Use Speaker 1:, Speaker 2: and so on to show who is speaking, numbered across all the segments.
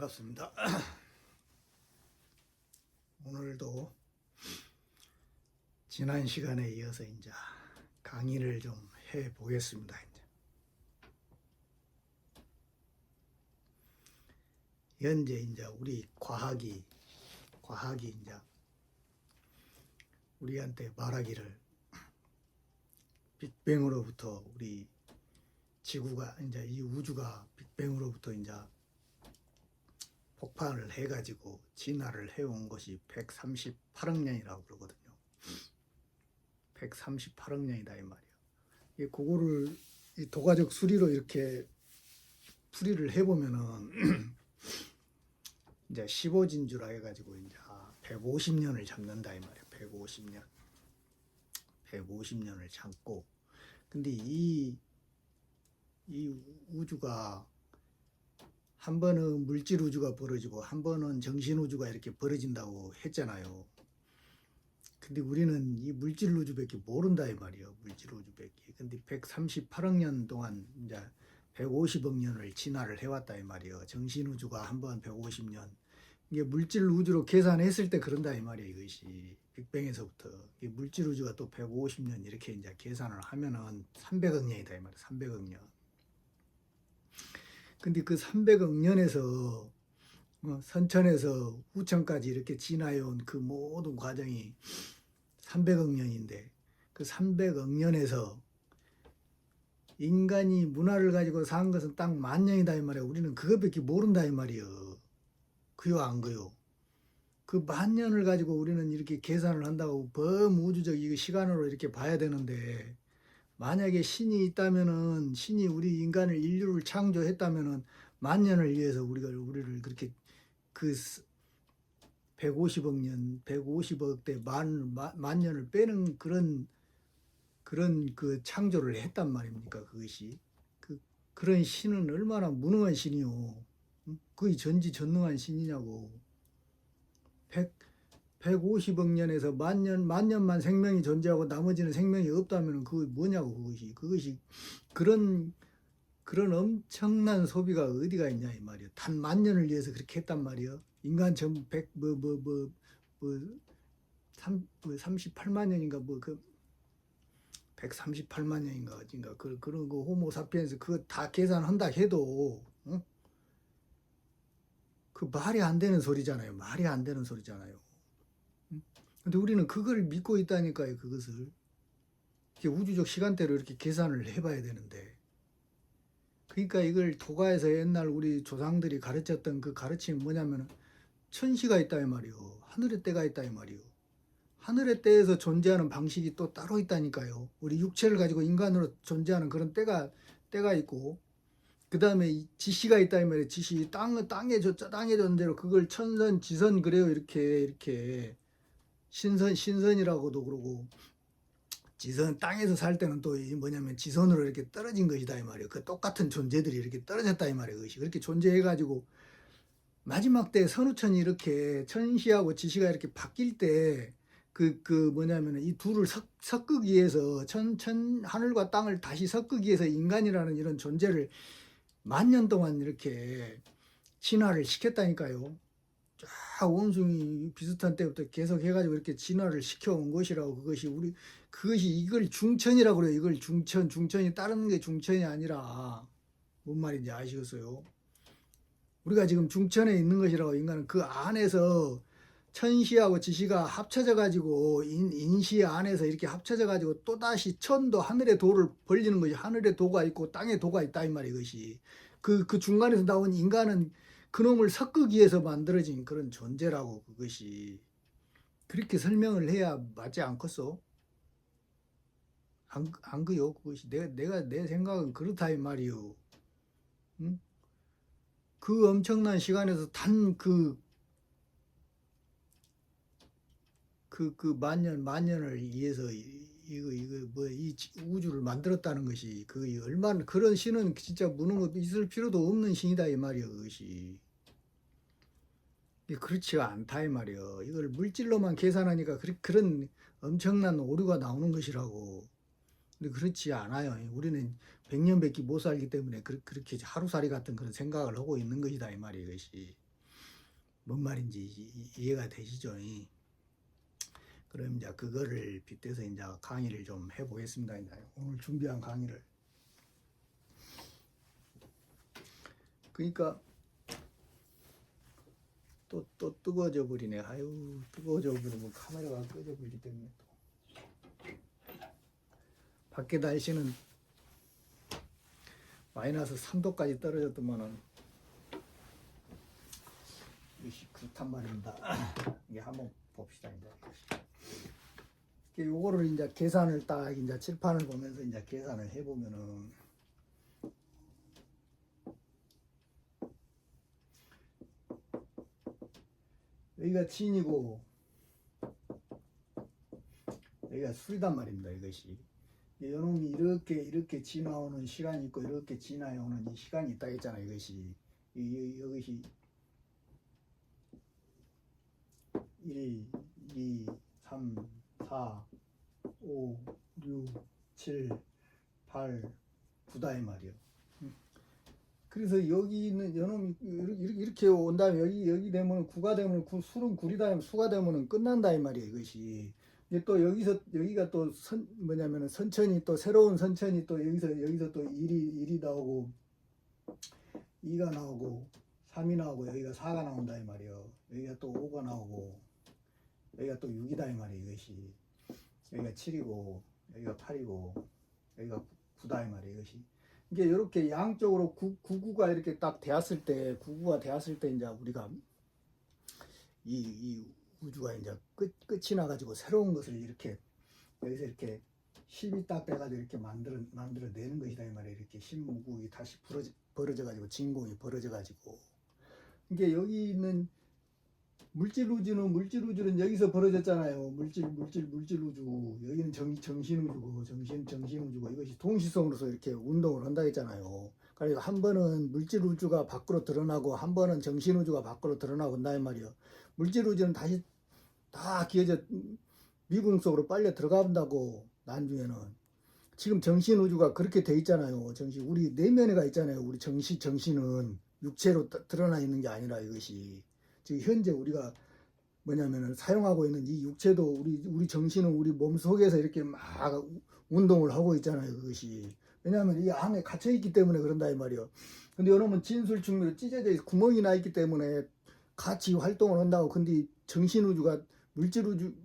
Speaker 1: 반갑습니다. 오늘도 지난 시간에 이어서 이제 강의를 좀 해 보겠습니다. 현재 이제 우리 과학이 이제 우리한테 말하기를 빅뱅으로부터 우리 지구가 이제 이 우주가 빅뱅으로부터 이제 폭발을 해가지고 진화를 해온 것이 138억 년이라고 그러거든요. 138억 년이다 이 말이야. 그거를 이 도가적 수리로 이렇게 풀이를 해보면은 이제 15진주라 해가지고 이제 150년을 잡는다 이 말이야. 150년을 잡고, 근데 이 우주가 한 번은 물질 우주가 벌어지고 한 번은 정신 우주가 이렇게 벌어진다고 했잖아요. 근데 우리는 이 물질 우주밖에 모른다 이 말이에요. 물질 우주밖에. 근데 138억 년 동안 이제 150억 년을 진화를 해왔다 이 말이에요. 정신 우주가 한 번 150년. 이게 물질 우주로 계산했을 때 그런다 이 말이에요. 이것이 빅뱅에서부터 물질 우주가 또 150년 이렇게 이제 계산을 하면은 300억 년이다 이 말이에요. 300억 년. 근데 그 300억 년에서 선천에서 후천까지 이렇게 진화해온 그 모든 과정이 300억 년인데, 그 300억 년에서 인간이 문화를 가지고 산 것은 딱 10,000년이다 이 말이에요. 우리는 그것밖에 모른다 이 말이에요. 그요 안 그요? 그 10,000년을 가지고 우리는 이렇게 계산을 한다고 범우주적 이 시간으로 이렇게 봐야 되는데, 만약에 신이 있다면은, 신이 우리 인간을 인류를 창조했다면은 10,000년을 위해서 우리를 그렇게 그 150억 년, 150억 대 만 년을 빼는 그런 그 창조를 했단 말입니까? 그것이 그런 신은 얼마나 무능한 신이요. 거의 전지전능한 신이냐고. 150억 년에서 만 년만 생명이 존재하고 나머지는 생명이 없다면 그거 뭐냐고. 그것이 그런 엄청난 소비가 어디가 있냐 이 말이야. 단 10,000년을 위해서 그렇게 했단 말이야. 인간 전 38만 년인가 138만 년인가 어딘가 그런 거 호모사피엔스 그거 다 계산한다 해도 그 말이 안 되는 소리잖아요. 말이 안 되는 소리잖아요. 근데 우리는 그걸 믿고 있다니까요. 그것을 이렇게 우주적 시간대로 이렇게 계산을 해봐야 되는데, 그러니까 이걸 도가에서 옛날 우리 조상들이 가르쳤던 그 가르침이 뭐냐면 천시가 있다 이 말이요. 하늘의 때가 있다 이 말이요. 하늘의 때에서 존재하는 방식이 또 따로 있다니까요. 우리 육체를 가지고 인간으로 존재하는 그런 때가 있고, 그 다음에 지시가 있다 이 말이에요. 지시 땅의 존재로 그걸 천선 지선 그래요. 이렇게 신선이라고도 그러고, 지선 땅에서 살 때는 또 뭐냐면 지선으로 이렇게 떨어진 것이다 이 말이에요. 그 똑같은 존재들이 이렇게 떨어졌다 이 말이에요. 그것이 그렇게 존재해가지고 마지막 때 선우천이 이렇게 천시하고 지시가 이렇게 바뀔 때 뭐냐면 이 둘을 섞기 위해서 하늘과 땅을 다시 섞기 위해서 인간이라는 이런 존재를 10,000년 동안 이렇게 진화를 시켰다니까요. 쫙 원숭이 비슷한 때부터 계속 해가지고 이렇게 진화를 시켜온 것이라고. 그것이 이걸 중천이라고 그래요. 이걸 중천이 다른 게 중천이 아니라 뭔 말인지 아시겠어요? 우리가 지금 중천에 있는 것이라고. 인간은 그 안에서 천시하고 지시가 합쳐져 가지고 인시 안에서 이렇게 합쳐져 가지고 또다시 천도 하늘의 도를 벌리는 것이, 하늘의 도가 있고 땅의 도가 있다 이 말이에요. 이것이 그 중간에서 나온 인간은 그놈을 섞기 위해서 만들어진 그런 존재라고. 그것이 그렇게 설명을 해야 맞지 않겠어? 안 그요? 그것이 내 생각은 그렇다 이 말이요. 응? 그 엄청난 시간에서 단 만 년을 위해서 이 우주를 만들었다는 것이, 그 얼마나 그런 신은 진짜 무능 있을 필요도 없는 신이다 이 말이요. 그것이 그렇지가 않다 이 말이요. 이걸 물질로만 계산하니까 그런 엄청난 오류가 나오는 것이라고. 근데 그렇지 않아요. 우리는 100년밖에 못 살기 때문에 그렇게 하루살이 같은 그런 생각을 하고 있는 것이다 이 말이에요. 이것이 뭔 말인지 이해가 되시죠? 그럼 이제 그거를 빗대서 이제 강의를 좀 해보겠습니다. 이제 오늘 준비한 강의를. 그러니까 또 뜨거워져 버리네. 아유, 뜨거워져 버리면 카메라가 꺼져 버리기 때문에 또. 밖에 날씨는 마이너스 3도까지 떨어졌더만은 이것이 그렇단 말입니다. 이게 한번 봅시다. 이제 요거를 이제 계산을 딱 이제 칠판을 보면서 이제 계산을 해보면은 여기가 진이고 여기가 술이단 말입니다. 이것이 요놈이 이렇게 지나오는 시간이 있고 이렇게 지나오는 이 시간이 있다 했잖아요. 이것이 이것이 1, 2, 3, 4, 5, 6, 7, 8, 9다 이 말이요. 그래서 여기 있는 요놈이 이렇게 온 다음에 여기 되면 9가 되면 술은 9이다 수가 되면 끝난다 이 말이에요. 이것이 또 여기가 또 뭐냐면은 선천이 또 새로운 선천이 또 여기서 또 1이 나오고 2가 나오고 3이 나오고 여기가 4가 나온다 이 말이에요. 여기가 또 5가 나오고 여기가 또 6이다 이 말이에요. 이것이 여기가 7이고 여기가 8이고 여기가 9다 이 말이에요. 이것이 이게 이렇게 양쪽으로 9가 이렇게 딱 되었을 때 9가 되었을 때 이제 우리가 이 우주가 이제 끝이 나가지고 새로운 것을 이렇게 여기서 이렇게 10이 딱 돼가지고 이렇게 만들어내는 것이다 이 말이에요. 이렇게 신무국이 다시 벌어져가지고 진공이 벌어져가지고 이게 여기 있는 물질 우주는 여기서 벌어졌잖아요. 물질 우주. 여기는 정신 우주고 정신 우주고 이것이 동시성으로서 이렇게 운동을 한다 했잖아요. 그러니까 한 번은 물질 우주가 밖으로 드러나고 한 번은 정신 우주가 밖으로 드러나고 한다 이 말이에요. 물질 우주는 다시 다 기어져 미궁 속으로 빨려 들어간다고 나중에는. 지금 정신 우주가 그렇게 돼 있잖아요. 정신 우리 내면에가 있잖아요. 우리 정신은 육체로 드러나 있는 게 아니라 이것이 지금 현재 우리가 뭐냐면은 사용하고 있는 이 육체도 우리 정신은 우리 몸 속에서 이렇게 막 운동을 하고 있잖아요. 그것이 왜냐하면 이 안에 갇혀 있기 때문에 그런다 이 말이요. 근데 여러분 진술충미로 찢어져 있어 구멍이 나 있기 때문에 같이 활동을 한다고. 근데 정신 우주가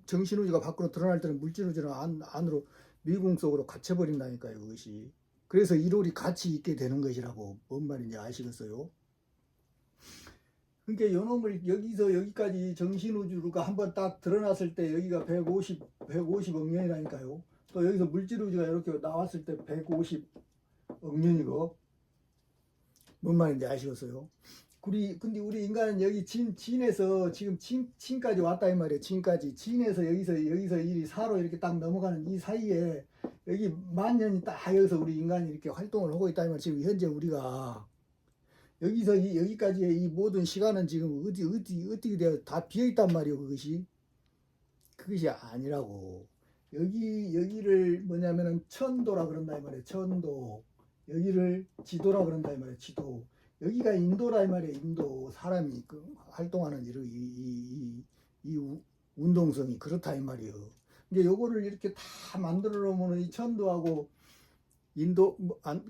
Speaker 1: 정신 우주가 밖으로 드러날 때는 물질 우주는 안으로 미궁 속으로 갇혀 버린다니까요. 그것이 그래서 일월이 같이 있게 되는 것이라고. 뭔 말인지 아시겠어요? 그러니까 요놈을 여기서 여기까지 정신우주가 한번 딱 드러났을 때 여기가 150억 년이라니까요. 또 여기서 물질우주가 이렇게 나왔을 때 150억 년이고. 뭔 말인지 아시겠어요? 근데 우리 인간은 여기 진에서 지금 진까지 왔다 이 말이에요. 진에서 여기서 일이 4로 이렇게 딱 넘어가는 이 사이에 여기 만 년이 딱 여기서 우리 인간이 이렇게 활동을 하고 있다 이 말이에요. 지금 현재 우리가 여기서 여기까지의 이 모든 시간은 지금 어떻게 되어 다 비어 있단 말이에요. 그것이 아니라고. 여기를 뭐냐면은 천도라 그런다 이 말이에요. 천도. 여기를 지도라 그런다 이 말이에요. 지도. 여기가 인도라 이 말이에요. 인도. 사람이 활동하는 이 운동성이 그렇다 이 말이에요. 그러니까 요거를 이렇게 다 만들어 놓으면 이 천도하고 인도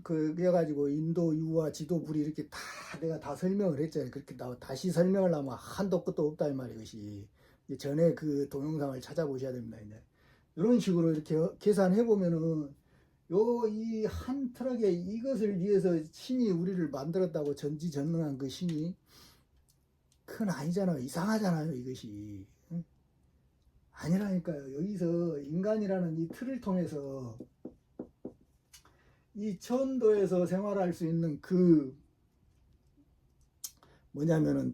Speaker 1: 그래가지고 인도 유와 지도 불이 이렇게 다 내가 다 설명을 했잖아요. 그렇게 다시 설명을 하면 한도 끝도 없다 이 말이에요. 이것이 전에 그 동영상을 찾아보셔야 됩니다. 이제 이런 식으로 이렇게 계산해 보면은 이 한 트럭에 이것을 위해서 신이 우리를 만들었다고 전지전능한 그 신이 그건 아니잖아요. 이상하잖아요. 이것이 아니라니까요. 여기서 인간이라는 이 틀을 통해서 이 천도에서 생활할 수 있는 그 뭐냐면은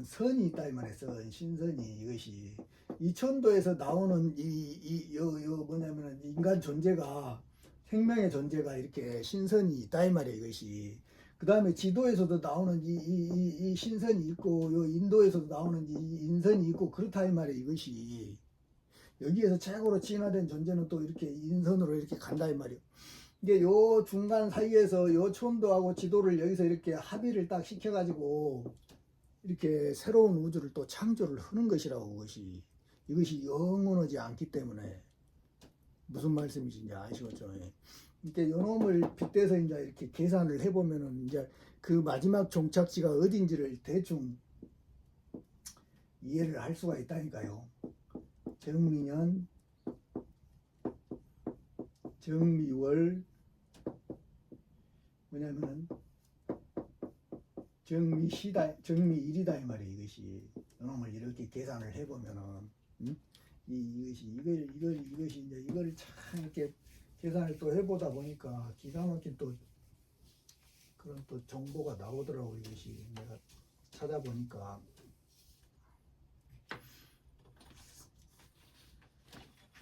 Speaker 1: 선이 있다 이 말이에요. 신선이. 이것이 이 천도에서 나오는 뭐냐면은 인간 존재가 생명의 존재가 이렇게 신선이 있다 이 말이에요. 이것이 그 다음에 지도에서도 나오는 이 신선이 있고 요 인도에서도 나오는 이 인선이 있고 그렇다 이 말이에요. 이것이 여기에서 최고로 진화된 존재는 또 이렇게 인선으로 이렇게 간다 이 말이에요. 이게 요 중간 사이에서 요 천도하고 지도를 여기서 이렇게 합의를 딱 시켜가지고 이렇게 새로운 우주를 또 창조를 하는 것이라고. 이것이 영원하지 않기 때문에. 무슨 말씀이신지 아시겠죠? 예. 이렇게 요놈을 빗대서 이제 이렇게 계산을 해보면은 이제 그 마지막 종착지가 어딘지를 대충 이해를 할 수가 있다니까요. 정미년, 정미월, 뭐냐면은 정미일이다 이 말이에요. 이것이 요놈을 이렇게 계산을 해보면은, 이것이 이제 이걸 참 이렇게 계산을 또 해보다 보니까 기가 막힌 또 그런 또 정보가 나오더라고. 이것이 내가 찾아보니까.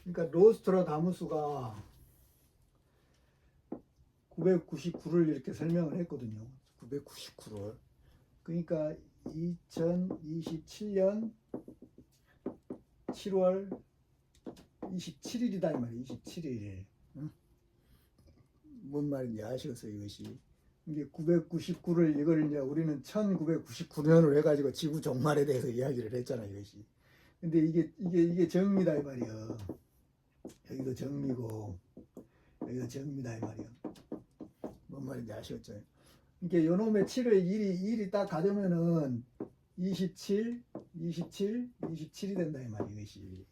Speaker 1: 그러니까 노스트라다무스가 999를 이렇게 설명을 했거든요. 999를. 그러니까 2027년 7월 27일이다 이 말이에요. 27일. 응? 뭔 말인지 아시겠어요, 이것이? 이게 999를 이걸 이제 우리는 1999년으로 해가지고 지구 종말에 대해서 이야기를 했잖아요, 이것이. 근데 이게 정미다 이 말이에요. 여기도 정미고 여기도 정미다 이 말이에요. 뭔 말인지 아시겠죠? 이게 요놈의 7을 일이 딱 가져면은 27, 27, 27이 된다 이 말이에요. 이것이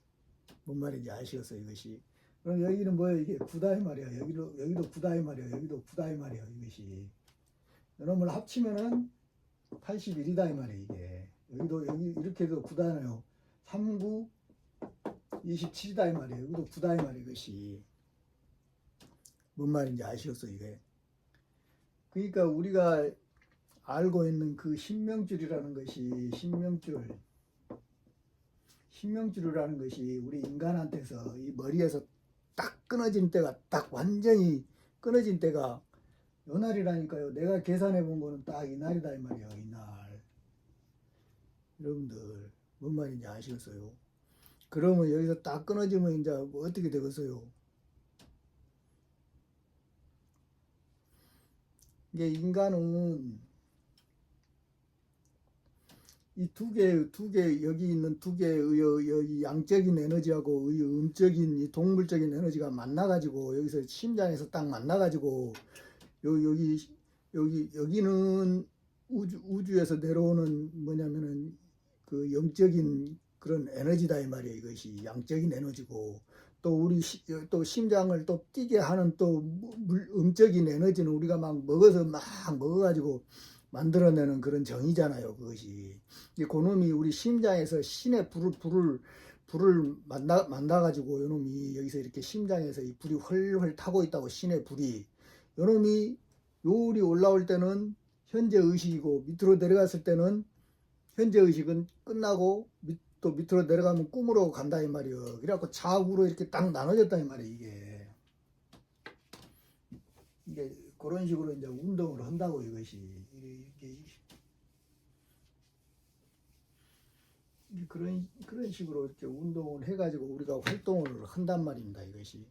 Speaker 1: 뭔 말인지 아시겠어요? 이것이. 그럼 여기는 뭐예요? 이게 9다 이 말이에요. 여기도 9다 이 말이에요. 여기도 9다 이 말이에요. 이것이. 요놈을 합치면은 81이다 이 말이에요. 이게 여기 이렇게 해도 9다네요. 39, 27이다 이 말이에요. 여기도 9다 이 말이에요. 이것이 뭔 말인지 아시겠어요? 이게. 그러니까 우리가 알고 있는 그 신명줄이라는 것이 신명줄이라는 것이 우리 인간한테서 이 머리에서 딱 끊어진 때가 딱 완전히 끊어진 때가 요 날이라니까요. 내가 계산해 본 거는 딱 이 날이다 이 말이에요. 이날. 여러분들 뭔 말인지 아시겠어요? 그러면 여기서 딱 끊어지면 이제 뭐 어떻게 되겠어요? 이게 인간은 이 두 개, 여기 있는 두 개의 여기 양적인 에너지하고 이 음적인, 이 동물적인 에너지가 만나가지고, 여기서 심장에서 딱 만나가지고, 여기는 우주에서 내려오는 뭐냐면은 그 영적인 그런 에너지다 이 말이에요. 이것이 양적인 에너지고, 또 우리 또 심장을 또 뛰게 하는 또 음적인 에너지는 우리가 막 먹어가지고 만들어내는 그런 정이잖아요. 그것이. 그놈이 우리 심장에서 신의 불을 만나가지고 요놈이 여기서 이렇게 심장에서 이 불이 훨훨 타고 있다고. 신의 불이. 요놈이 요리 올라올 때는 현재 의식이고, 밑으로 내려갔을 때는 현재 의식은 끝나고 또 밑으로 내려가면 꿈으로 간다 이 말이에요. 그래갖고 좌우로 이렇게 딱 나눠졌다 이 말이에요. 이게 그런 식으로 이제 운동을 한다고. 이것이 그런 식으로 이렇게 운동을 해가지고 우리가 활동을 한단 말입니다. 이것이.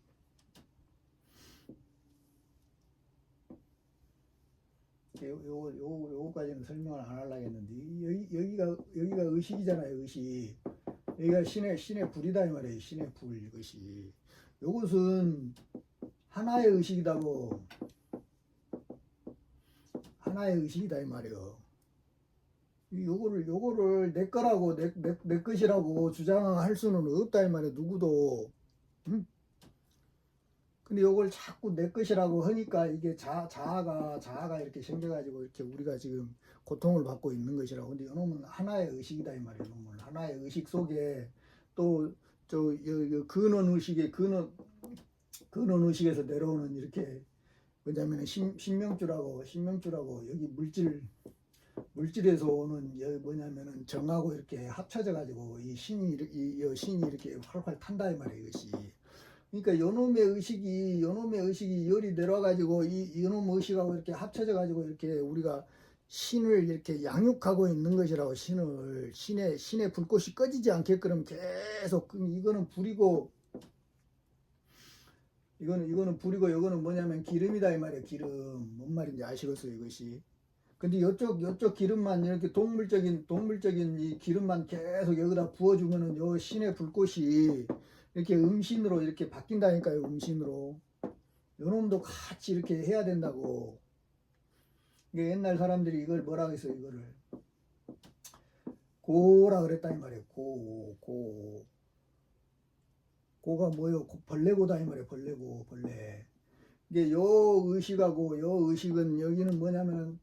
Speaker 1: 요거까지는 설명을 안 하려고 했는데, 여기가 의식이잖아요. 의식. 여기가 신의 불이다 이 말이에요. 신의 불. 이것이. 요것은 하나의 의식이다고. 하나의 의식이다 이 말이에요. 요거를 내 거라고 내 것이라고 주장할 수는 없다 이 말이에요. 누구도. 응? 근데 요걸 자꾸 내 것이라고 하니까 이게 자아가 이렇게 생겨가지고 이렇게 우리가 지금 고통을 받고 있는 것이라고. 근데 이놈은 하나의 의식이다 이 말이에요. 이놈은 하나의 의식 속에 또 근원 의식에서 내려오는 이렇게 뭐냐면 신명줄하고 여기 물질에서 오는 뭐냐면은 정하고 이렇게 합쳐져 가지고 이 신이 이렇게 활활 탄다 이 말이에요. 이것이. 그러니까 요놈의 의식이 열이 내려가지고 이놈 의식하고 이렇게 합쳐져 가지고 이렇게 우리가 신을 이렇게 양육하고 있는 것이라고. 신의 불꽃이 꺼지지 않게끔 계속. 이거는 불이고, 이거는 불이고, 이거는 뭐냐면 기름이다 이 말이에요. 기름. 뭔 말인지 아시겠어요? 이것이. 근데 요쪽 기름만 이렇게 동물적인 이 기름만 계속 여기다 부어주면은 요 신의 불꽃이 이렇게 음신으로 이렇게 바뀐다니까요. 음신으로. 요놈도 같이 이렇게 해야 된다고. 이게 옛날 사람들이 이걸 뭐라 그랬어요. 이거를 고라 그랬다 이 말이에요. 고가 뭐요? 벌레고다 이 말이에요. 벌레. 이게 요 의식하고 요 의식은 여기는 뭐냐면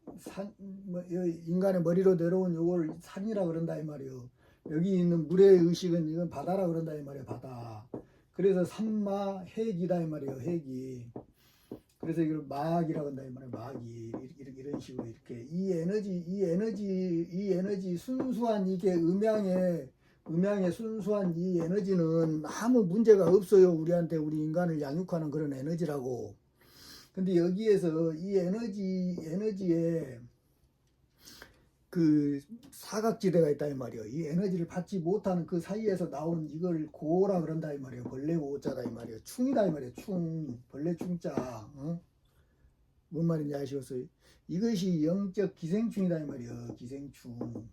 Speaker 1: 인간의 머리로 내려온 요걸 산이라 그런다 이 말이에요. 여기 있는 물의 의식은 이건 바다라 그런다 이 말이에요. 바다. 그래서 산마 핵이다 이 말이에요. 핵이. 그래서 이걸 마학이라고 한다 이 말이에요. 마학이 이런 식으로 이렇게 이 에너지 순수한 이게 음양의 순수한 이 에너지는 아무 문제가 없어요. 우리한테 우리 인간을 양육하는 그런 에너지라고. 근데 여기에서 이 에너지에 그 사각지대가 있다 이 말이에요. 이 에너지를 받지 못하는 그 사이에서 나온 이걸 고라 그런다 이 말이에요. 벌레 고자다 이 말이에요. 충이다 이 말이에요. 벌레 충자. 어? 뭔 말인지 아시겠어요? 이것이 영적 기생충이다 이 말이에요. 기생충.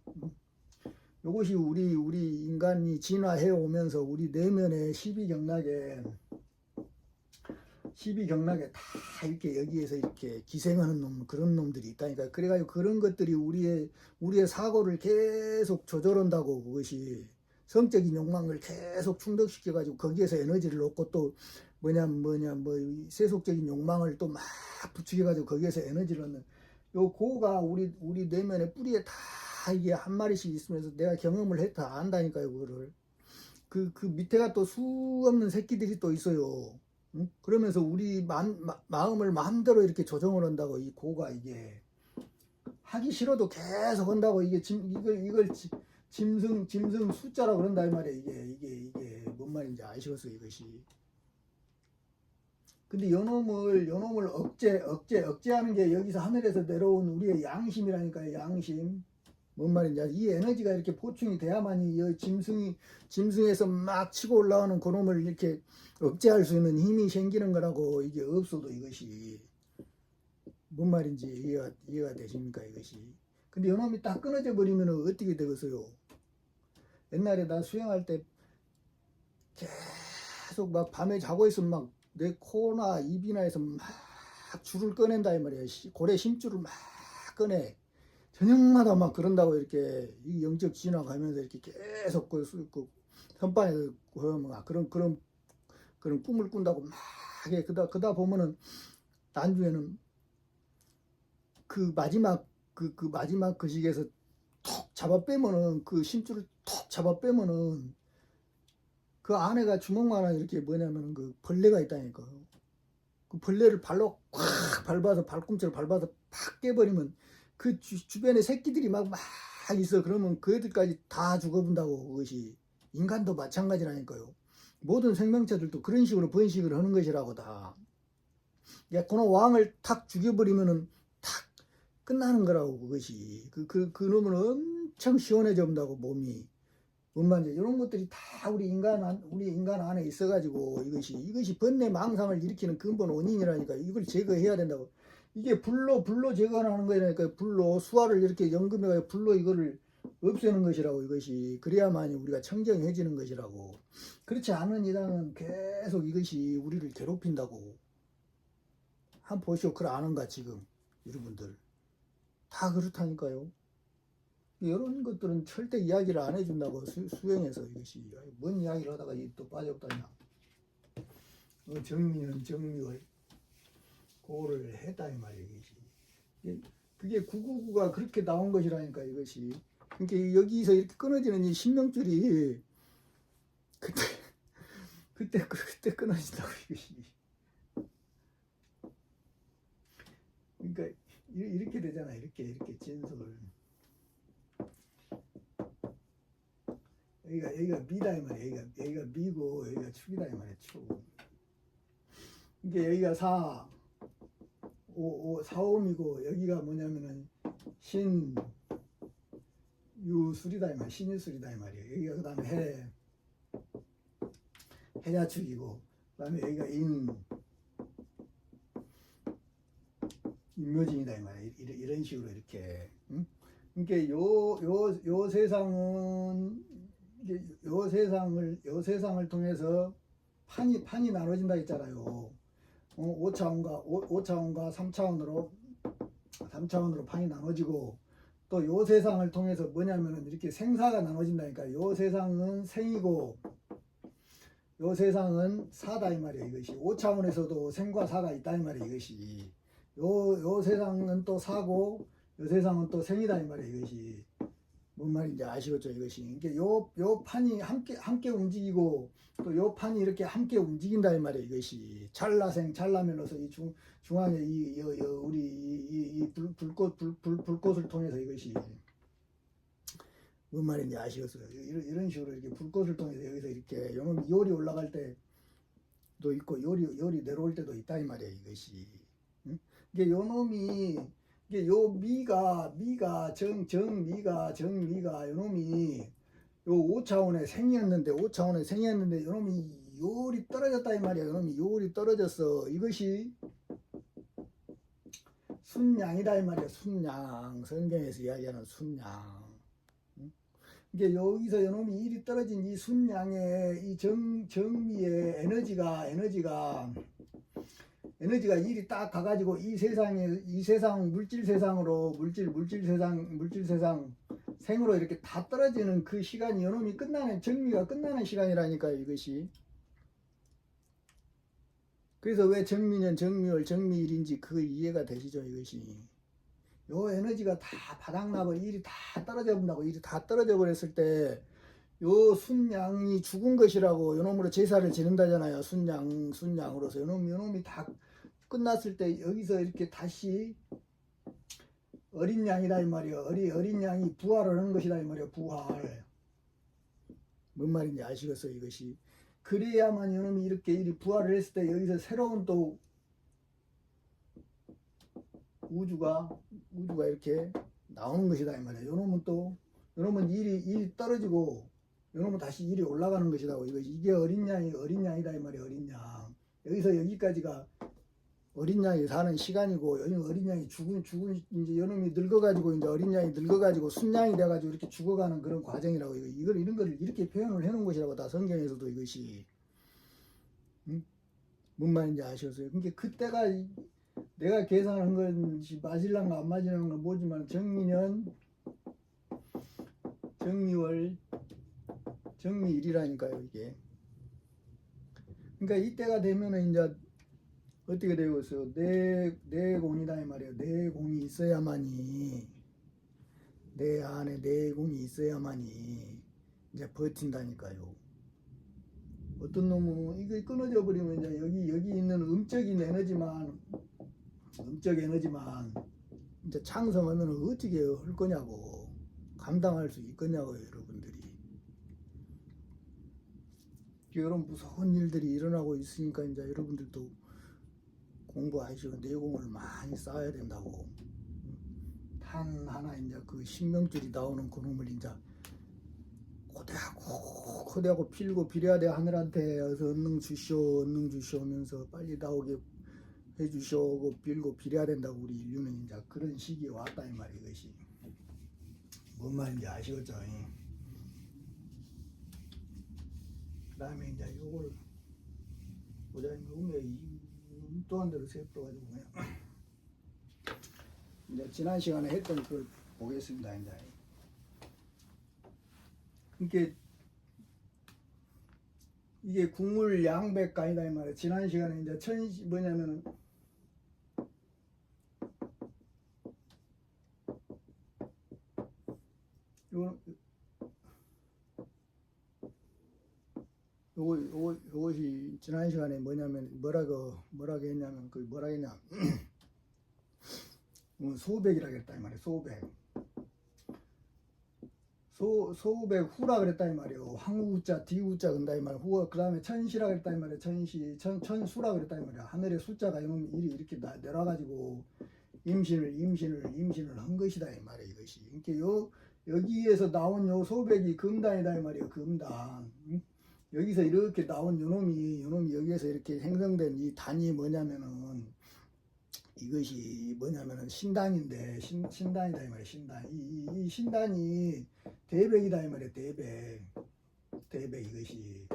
Speaker 1: 이것이 우리 인간이 진화해 오면서 우리 내면의 12경락에 다 이렇게 여기에서 이렇게 기생하는 놈, 그런 놈들이 있다니까. 그래가지고 그런 것들이 우리의 사고를 계속 조절한다고. 그것이 성적인 욕망을 계속 충족시켜가지고 거기에서 에너지를 얻고 또 뭐 세속적인 욕망을 또 막 부추겨가지고 거기에서 에너지를 얻는 요 고가 우리 내면의 뿌리에 다 이게 한 마리씩 있으면서 내가 경험을 했다 안다니까요. 그거를 그 밑에가 또 수없는 새끼들이 또 있어요. 응? 그러면서 우리 마음을 마음대로 이렇게 조정을 한다고. 이 고가 이게 하기 싫어도 계속 한다고. 이게 이걸 짐승 숫자라고 그런다 이 말이야. 이게 뭔 말인지 아시겠어요 이것이. 근데 요놈을 억제하는 게 여기서 하늘에서 내려온 우리의 양심이라니까요. 양심. 뭔 말인지 이 에너지가 이렇게 보충이 돼야만이 이 짐승에서 막 치고 올라오는 그놈을 이렇게 억제할 수 있는 힘이 생기는 거라고. 이게 없어도 이것이 뭔 말인지 이해가 되십니까 이것이. 근데 요놈이 딱 끊어져 버리면 어떻게 되겠어요? 옛날에 나 수영할 때 계속 막 밤에 자고 있으면 막 내 코나 입이나 해서 막 줄을 꺼낸다 이 말이야. 고래 심줄을 막 꺼내. 저녁마다 막 그런다고. 이렇게 이 영적 진화 가면서 이렇게 계속 그 선반에서 그런 꿈을 꾼다고 막 해. 그다 보면은 나중에는 그 마지막 그 시기에서 톡 잡아 빼면은 그 심줄을 톡 잡아 빼면은 그 안에가 주먹만한 이렇게 뭐냐면은 그 벌레가 있다니까. 그 벌레를 발로 꽉 밟아서 발꿈치를 밟아서 팍 깨버리면 그 주변에 새끼들이 막 있어. 그러면 그 애들까지 다 죽어본다고. 그것이 인간도 마찬가지라니까요. 모든 생명체들도 그런 식으로 번식을 하는 것이라고 다. 그놈 왕을 탁 죽여버리면은 탁 끝나는 거라고. 그것이 그 놈은 엄청 시원해져 본다고 몸이. 음반제 이런 것들이 다 우리 인간 안에 있어가지고 이것이 번뇌 망상을 일으키는 근본 원인이라니까. 이걸 제거해야 된다고. 이게 불로 제거하는 거니까. 불로 수화를 이렇게 연금해가지고 불로 이거를 없애는 것이라고. 이것이 그래야만이 우리가 청정해지는 것이라고. 그렇지 않은 이상은 계속 이것이 우리를 괴롭힌다고. 한번 보시오. 그걸 아는가 지금 여러분들 다 그렇다니까요. 이런 것들은 절대 이야기를 안 해준다고. 수행해서 이것이 뭔 이야기를 하다가 또 빠졌다냐. 정리는 정리를 고를 했다 이 말이에요. 이것이. 그게 999가 그렇게 나온 것이라니까 이것이. 그러니까 여기서 이렇게 끊어지는 이 신명줄이 그때 끊어진다고 이것이. 그러니까 이렇게 되잖아. 이렇게 진솔. 여기가 미다 이 말이야. 여기가 미고 여기가 축이다 이 말이야. 축. 이게 여기가 사옴이고 여기가 뭐냐면은 신유술이다 이 말이야. 신유술이다 이 말이야. 여기가 그다음에 해야축이고 그다음에 여기가 인묘진이다 이 말이야. 이런 식으로 이렇게. 응? 그러니까 요 세상은 이게 요 세상을 통해서 판이 나눠진다 했잖아요. 5차원과 3차원으로 판이 나눠지고, 또 요 세상을 통해서 뭐냐면은 이렇게 생사가 나눠진다니까. 요 세상은 생이고 요 세상은 사다 이 말이야. 이것이 5차원에서도 생과 사가 있다 이 말이야. 이것이 요 세상은 또 사고 요 세상은 또 생이다 이 말이야. 이것이 뭔 말인지 아시겠죠? 이것이 이게 요 판이 함께 움직이고, 또 요 판이 이렇게 함께 움직인다 이 말이야. 이것이 찰나생 찰나면서 이 중앙에 우리 이 불꽃을 통해서 이것이 뭔 말인지 아시겠어요? 이런 식으로 이렇게 불꽃을 통해서 여기서 이렇게 요놈이 요리 올라갈 때도 있고 요리 내려올 때도 있다 이 말이야. 이것이. 응? 이게 요놈이 이게 요 미가 정미가 요놈이 요 5차원의 생이었는데 요놈이 요리 떨어졌다 이 말이야. 요놈이 요리 떨어졌어. 이것이 순양이다 이 말이야. 순양. 성경에서 이야기하는 순양. 이게 여기서 요놈이 일이 떨어진 이 순양의 이 정미의 에너지가 일이 딱 가가지고 이 세상 물질 세상으로 생으로 이렇게 다 떨어지는 그 시간이 요놈이 정미가 끝나는 시간이라니까 이것이. 그래서 왜 정미년 정미월 정미일인지 그 이해가 되시죠? 이것이. 요 에너지가 다 바닥나고 일이 다 떨어져 본다고. 일이 다 떨어져 버렸을 때 요 순양이 죽은 것이라고 요놈으로 제사를 지낸다잖아요. 순양으로서 요놈이 다 끝났을 때 여기서 이렇게 다시 어린 양이다 이 말이야. 어린 양이 부활을 하는 것이다 이 말이야. 부활. 뭔 말인지 아시겠어요? 이것이. 그래야만 요놈이 이렇게 일이 부활을 했을 때 여기서 새로운 또 우주가 이렇게 나오는 것이다 이 말이야. 요놈은 일이 떨어지고 요놈은 다시 일이 올라가는 것이다. 이게 어린 양이다 이 말이야. 어린 양. 여기서 여기까지가 어린 양이 사는 시간이고, 어린 양이 죽은 이제 요놈이 늙어가지고 이제 어린 양이 늙어가지고 순양이 돼가지고 이렇게 죽어가는 그런 과정이라고. 이런 거를 이렇게 표현을 해놓은 것이라고. 다 성경에서도 이것이. 응? 뭔 말인지 아시겠어요? 그러니까 그때가 내가 계산한 건지 맞을란가 안 맞을란가 모르지만 정미년 정미월 정미일이라니까요 이게. 그러니까 이때가 되면은 이제 어떻게 되고 있어요? 내공이다 이 말이에요. 내공이 있어야만이, 내 안에 내공이 있어야만이 이제 버틴다니까요. 어떤 놈은 이거 끊어져 버리면 이제 여기 있는 음적 에너지만 이제 창성하면 어떻게 할 거냐고, 감당할 수 있겠냐고요, 여러분들이. 이런 무서운 일들이 일어나고 있으니까 이제 여러분들도 공부하시고 내공을 많이 쌓아야 된다고. 단 하나 이제 그 신명줄이 나오는 그놈을 이제 고대하고 필고 비려야 돼. 하늘한테 어서 언능 주시오 하면서 빨리 나오게 해주시오 빌고 비려야 된다고. 우리 인류는 이제 그런 시기에 왔다 이 말이야. 이것이 뭔 말인지 아시겠죠? 그 다음에 이제 요걸 보자면 음에 또한 대로 세워가지고 그냥 이제 지난 시간에 했던 그걸 보겠습니다. 이제 그러니까 이게 국물 양백간이다 이 말이야. 지난 시간에 이제 뭐냐면은 요것이 지난 시간에 뭐라고 했냐면 소백이라고 했다 이 말이야. 소백 후라 그랬다 이 말이에요. 황후자 디우자 그런다 이 말이야. 후 그 다음에 천시라 그랬다 이 말이야. 천수라 그랬다 이 말이야. 하늘의 숫자가 일이 이렇게 내려가지고 임신을 한 것이다 이 말이야. 이것이. 그러니까 여기에서 나온 요 소백이 금단이다 이 말이에요. 금단. 여기서 이렇게 나온 요놈이 여기에서 이렇게 생성된 이 단이 뭐냐면은 이것이 뭐냐면은 신단인데 신단이다 이 말이야. 신단. 이 신단이 대백이다 이 말이야. 대백 이것이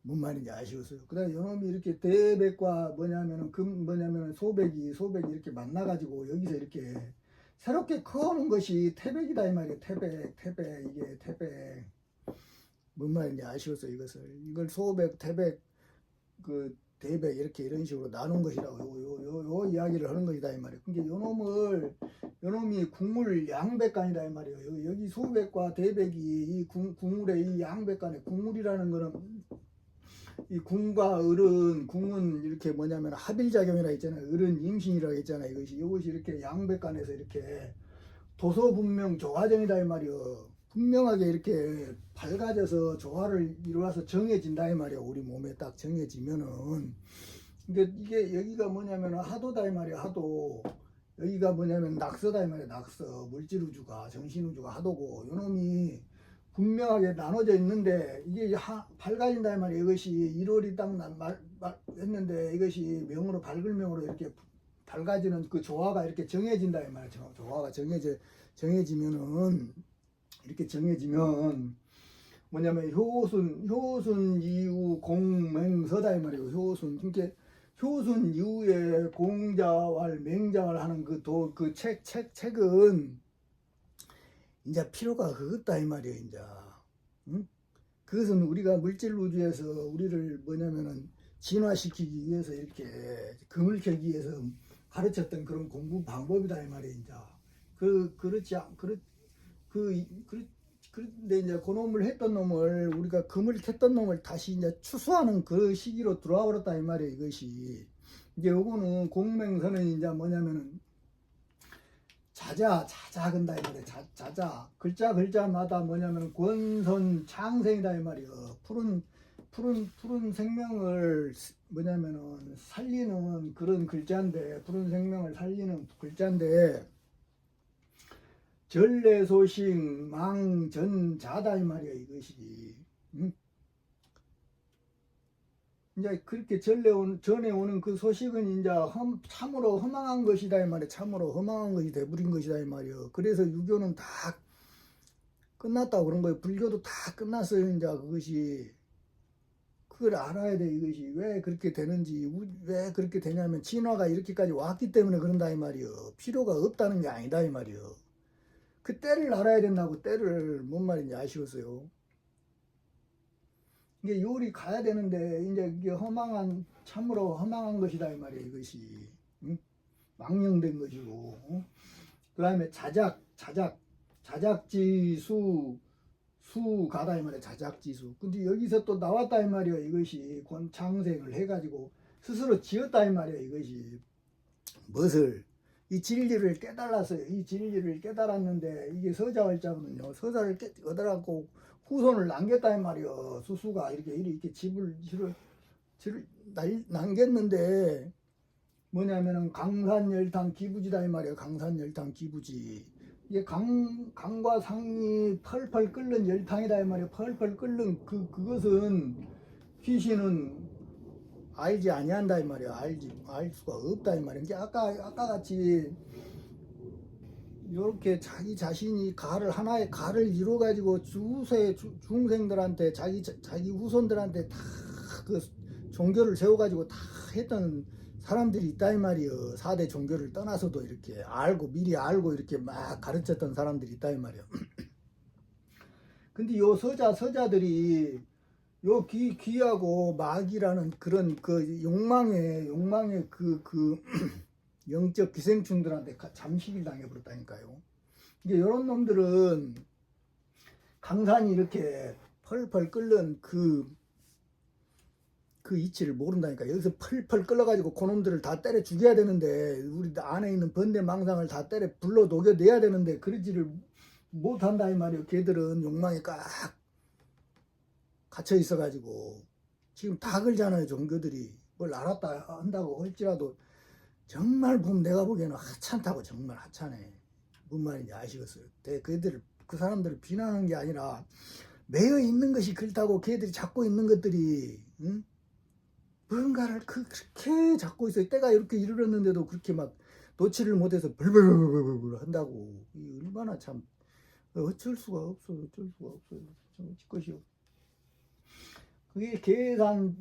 Speaker 1: 뭔 말인지 아시겠어요? 그다음에 요놈이 이렇게 대백과 뭐냐면은 소백이 이렇게 만나가지고 여기서 이렇게 새롭게 커오는 것이 태백이다 이 말이에요. 태백 이게 태백 뭔 말인지 아시겠어요? 이걸 소백, 태백, 그 대백 이렇게 이런 식으로 나눈 것이라고 요 이야기를 하는 것이다 이 말이에요. 그러니까 요놈이 국물 양백간이다 이 말이에요. 여기 소백과 대백이 이 국물의 이 양백간에 국물이라는 거는 이 궁과 을은 궁은 이렇게 뭐냐면 합일작용이라 했잖아요. 을은 임신이라고 했잖아요. 이것이 이렇게 양백간에서 이렇게 도소분명 조화정이다 이 말이요. 분명하게 이렇게 밝아져서 조화를 이루어서 정해진다 이 말이야. 우리 몸에 딱 정해지면은. 근데 이게 여기가 뭐냐면 하도다 이 말이야. 하도. 여기가 뭐냐면 낙서다 이 말이야. 낙서. 물질우주가 정신우주가 하도고 요놈이 분명하게 나눠져 있는데 이게 밝아진다 이 말이야. 이것이 1월이 딱 했는데 이것이 명으로 밝을 명으로 이렇게 밝아지는 그 조화가 이렇게 정해진다 이 말이야. 조화가 정해지면은 이렇게 정해지면 뭐냐면 효순 이후 공맹서다 이 말이에요. 효순. 그러니까 효순 이후에 공자왈 맹자왈 하는 그 책은 이제 필요가 없다 이 말이에요. 이제 응? 그것은 우리가 물질 우주에서 우리를 뭐냐면은 진화시키기 위해서 이렇게 금을 캐기 위해서 가르쳤던 그런 공부 방법이다 이 말이에요. 이제 그런데 이제 그놈을 했던 놈을 우리가 금을 캤던 놈을 다시 이제 추수하는 그 시기로 들어와 버렸다 이 말이에요. 이것이 이제 요거는 공맹선은 이제 뭐냐면은 자자 근다 이 말이에요. 자자 글자마다 뭐냐면 권선 창생이다 이 말이에요. 푸른 생명을 뭐냐면은 살리는 그런 글자인데 푸른 생명을 살리는 글자인데 전래소식 망전자다 이 말이야. 이것이 응? 이제 그렇게 전에 오는 그 소식은 이제 참으로 허망한 것이다 이 말이야. 참으로 허망한 것이 돼버린 것이다 이 말이야. 그래서 유교는 다 끝났다고 그런 거예요. 불교도 다 끝났어요. 이제 그것이 그걸 알아야 돼. 이것이 왜 그렇게 되는지, 왜 그렇게 되냐면 진화가 이렇게까지 왔기 때문에 그런다 이 말이요. 필요가 없다는 게 아니다 이 말이요. 그 때를 알아야 된다고. 때를 뭔 말인지 아시겠어요? 이게 요리 가야 되는데 이제 이게 참으로 허망한 것이다 이 말이에요. 이것이 응? 망령된 것이고 그 다음에 자작지수 수가다 이 말이에요. 자작지수. 근데 여기서 또 나왔다 이 말이에요. 이것이 권창생을 해가지고 스스로 지었다 이 말이에요. 이것이 무엇을 이 진리를 깨달았어요. 이 진리를 깨달았는데 이게 서자월자거든요. 서자를 깨달았고 후손을 남겼다 이 말이에요. 수수가 이렇게 집을 남겼는데 뭐냐면은 강산열탕 기부지다 이 말이에요. 강산열탕 기부지. 이게 강과 상이 펄펄 끓는 열탕이다 이 말이에요. 펄펄 끓는 그것은 귀신은 알지 아니한다 이 말이야. 알 수가 없다 이 말이야. 이제 아까 같이 이렇게 자기 자신이 하나의 가를 이루어 가지고 중생들한테 자기 후손들한테 다 그 종교를 세워 가지고 다 했던 사람들이 있다 이 말이요. 4대 종교를 떠나서도 이렇게 미리 알고 이렇게 막 가르쳤던 사람들이 있다 이 말이요. 근데 요 서자들이 요 귀하고 마귀라는 그런 그 욕망의 그 영적 기생충들한테 잠식을 당해버렸다니까요. 이게 요런 놈들은 강산이 이렇게 펄펄 끓는 그 이치를 모른다니까. 여기서 펄펄 끓어가지고 그놈들을 다 때려 죽여야 되는데 우리 안에 있는 번뇌망상을 다 때려 불러 녹여내야 되는데 그러지를 못한다 이 말이에요. 걔들은 욕망에 꽉 갇혀 있어가지고 지금 다 걸잖아요. 종교들이 뭘 알았다 한다고 할지라도 정말 보면 내가 보기에는 하찮다고. 정말 하찮네. 뭔 말인지 아시겠어요? 그 사람들을 비난하는 게 아니라 매여 있는 것이 그렇다고 걔들이 잡고 있는 것들이 응? 뭔가를 그렇게 잡고 있어요. 때가 이렇게 이르렀는데도 그렇게 막 놓지를 못해서 벌벌벌벌벌 한다고. 이 얼마나 참 어쩔 수가 없어. 어쩔 수가 없어요. 참 어쩔 것이요. 그게 계산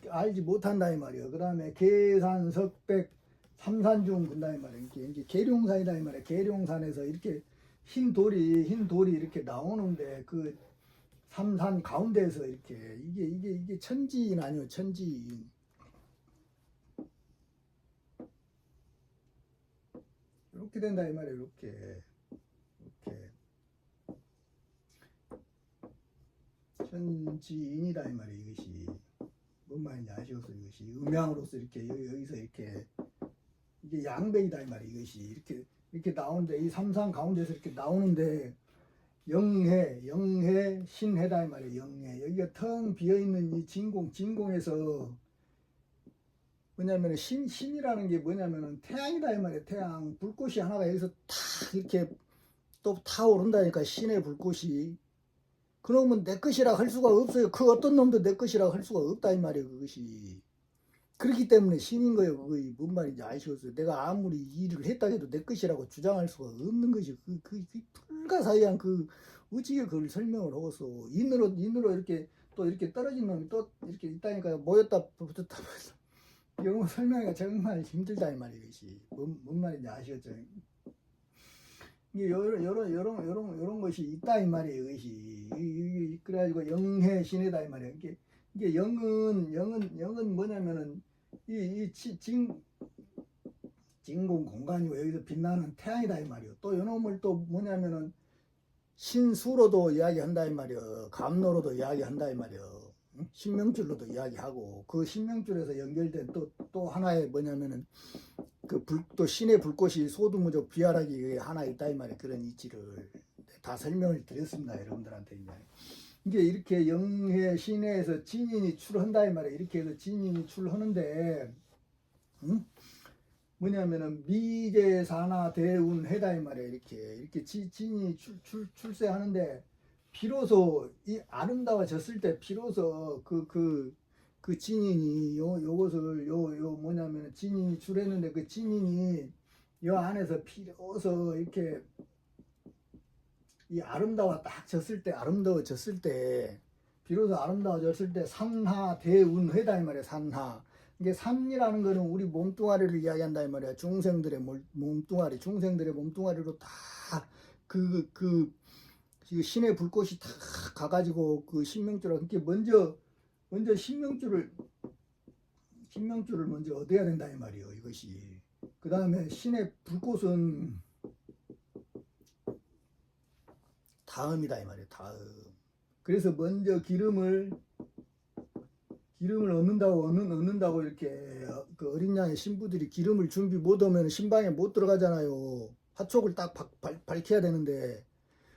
Speaker 1: 알지 못한다 이 말이야. 그다음에 계산 석백 삼산중 군다 이 말이야. 이게 계룡산이다 이 말이야. 계룡산에서 이렇게 흰 돌이 이렇게 나오는데 그 삼산 가운데에서 이렇게 이게 천지인 아니요 천지인. 이렇게 된다 이 말이야. 이렇게 천지인이다 이 말이야. 이것이 뭔 말인지 아시겠어요? 이것이 음양으로서 이렇게 여기서 이렇게 이게 양배이다 이 말이야. 이것이 이렇게 나오는데 이 삼산 가운데서 이렇게 나오는데 영해 신해다 이 말이야. 영해 여기가 텅 비어 있는 이 진공에서 뭐냐면 신이라는 게 뭐냐면은 태양이다 이 말이야. 태양 불꽃이 하나가 여기서 탁 이렇게 또 타오른다니까 신의 불꽃이. 그러면 내 것이라 할 수가 없어요. 그 어떤 놈도 내 것이라 할 수가 없다 이 말이에요. 그것이. 그렇기 때문에 신인 거예요. 그게 뭔 말인지 아시겠어요? 내가 아무리 일을 했다 해도 내 것이라고 주장할 수가 없는 것이 그 불가사의한 그 어찌게 그걸 설명을 하고서 인으로 이렇게 또 이렇게 떨어진 놈이 또 이렇게 있다니까요. 모였다 붙었다 이런 거 설명하기가 정말 힘들다 이 말이에요. 이것이 뭔 말인지 아시겠죠? 이게 요런 것이 있다 이 말이에요. 이것이 그래가지고 영해 신이다 이 말이에요. 이게 영은 뭐냐면은 진공 공간이고 여기서 빛나는 태양이다 이 말이에요. 또 요놈을 또 뭐냐면은 신수로도 이야기한다 이 말이에요. 감로로도 이야기한다 이 말이에요. 신명줄로도 이야기하고 그 신명줄에서 연결된 또 하나의 뭐냐면은 또 신의 불꽃이 소두무적 비아락이 하나 있다 이 말이에요. 그런 이치를 다 설명을 드렸습니다. 여러분들한테 이게 이렇게 영해 신해에서 진인이 출한다 이 말이에요. 이렇게 해서 진인이 출하는데 뭐냐면은 미제사나 대운해다 이 말이에요. 이렇게 진인이 출세하는데 비로소 이 아름다워졌을 때 비로소 그 진인이 요것을 뭐냐면 진인이 출했는데 그 진인이 요 안에서 비로소 이렇게 이 아름다워졌을 때 비로소 아름다워졌을 때 산하 대운회다 이 말이야. 산하 이게 산이라는 거는 우리 몸뚱아리를 이야기한다 이 말이야. 중생들의 몸뚱아리로 다 그 신의 불꽃이 다 가가지고 그 신명줄을 그렇게 먼저 신명줄을 먼저 얻어야 된다 이 말이에요. 이것이 그 다음에 신의 불꽃은 다음이다 이 말이에요. 다음. 그래서 먼저 기름을 얻는다고 이렇게 그 어린 양의 신부들이 기름을 준비 못하면 신방에 못 들어가잖아요. 화촉을 딱 밝혀야 되는데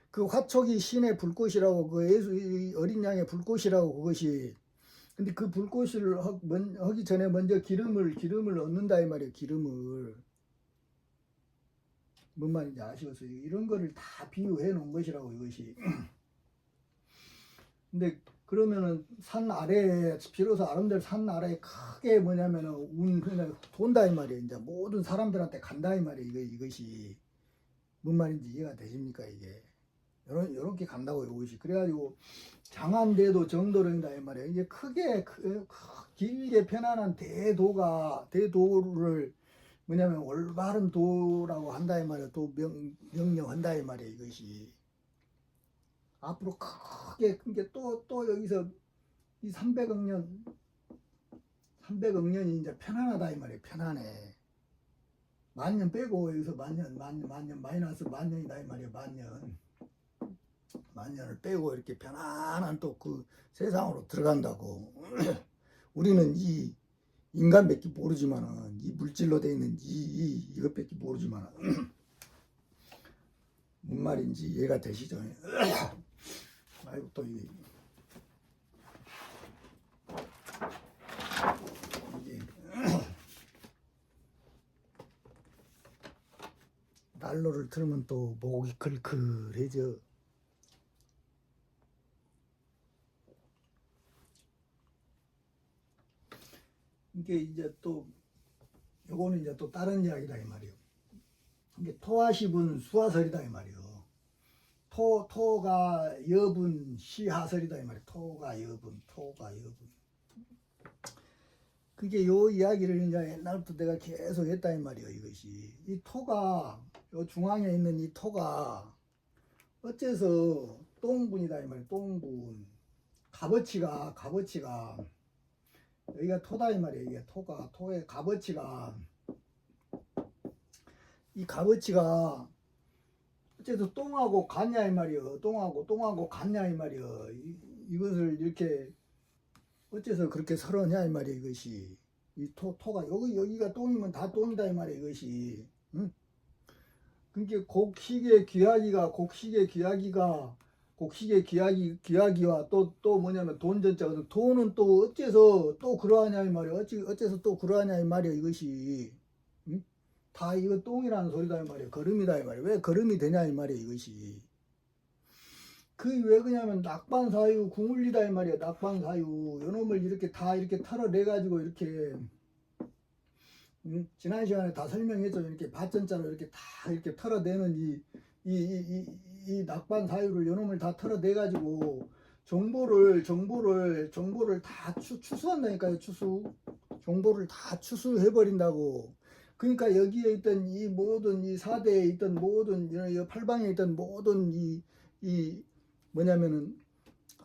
Speaker 1: 그 화촉이 신의 불꽃이라고 그 어린 양의 불꽃이라고 그것이. 근데 그 불꽃을 하기 전에 먼저 기름을 얻는다 이 말이에요. 기름을. 뭔 말인지 아시겠어요? 이런 거를 다 비유해 놓은 것이라고 이것이. 근데 그러면은 산 아래에 비로소 아름다운 산 아래에 크게 뭐냐면은 그냥 돈다 이 말이에요. 이제 모든 사람들한테 간다 이 말이에요. 이것이 뭔 말인지 이해가 되십니까 이게? 요렇게 간다고 이것이. 그래가지고 장한대도 정도령이다 이 말이에요. 이게 크게 길게 편안한 대도를 뭐냐면 올바른 도라고 한다 이 말이에요. 또 명령한다 이 말이에요. 이것이 앞으로 크게 또 여기서 이 300억 년이 이제 편안하다 이 말이에요. 편안해. 만년 빼고 여기서 만년 마이너스 만년이다 이 말이에요. 만년을 빼고 이렇게 편안한 또 그 세상으로 들어간다고. 우리는 이 인간밖에 모르지만은 이 물질로 되어 있는 이것밖에 모르지만은 뭔 말인지 이해가 되시죠? 아이고 또 이게 난로를 틀면 또 목이 클클해져. 이게 이제 또 요거는 이제 또 다른 이야기다 이 말이에요. 이게 토하십은 수하설이다 이 말이에요. 토가 여분 시하설이다 이 말이에요. 토가 여분. 그게 요 이야기를 이제 옛날부터 내가 계속 했다 이 말이에요. 이것이 이 토가 요 중앙에 있는 이 토가 어째서 똥분이다 이 말이에요. 똥분. 값어치가 여기가 토다 이 말이에요. 이게 토의 값어치가 이 값어치가 어째서 똥하고 같냐 이 말이에요. 똥하고 같냐 이 말이에요. 이것을 이렇게 어째서 그렇게 서러냐 이 말이에요. 이것이 이 토가 여기가 똥이면 다 똥이다 이 말이에요. 이것이 응? 그러니까 곡식의 귀하기와 또 뭐냐면 돈전자거든. 돈은 또 어째서 또 그러하냐 이 말이야. 어째서 또 그러하냐 이 말이야. 이것이 응? 다 이거 똥이라는 소리다 이 말이야. 거름이다 이 말이야. 왜 거름이 되냐 이 말이야. 이것이 그 왜 그냐면 낙반사유 궁울리다 이 말이야. 낙반사유 요놈을 이렇게 다 이렇게 털어내 가지고 이렇게 지난 시간에 다 설명했죠. 이렇게 밭전자로 이렇게 다 이렇게 털어내는 이 낙반 사유를 요놈을 다 털어내 가지고 정보를 다 추수한다니까요. 정보를 다 추수해 버린다고. 그러니까 여기에 있던 이 모든 이 사대에 있던 모든 이 팔방에 있던 모든 이 뭐냐면은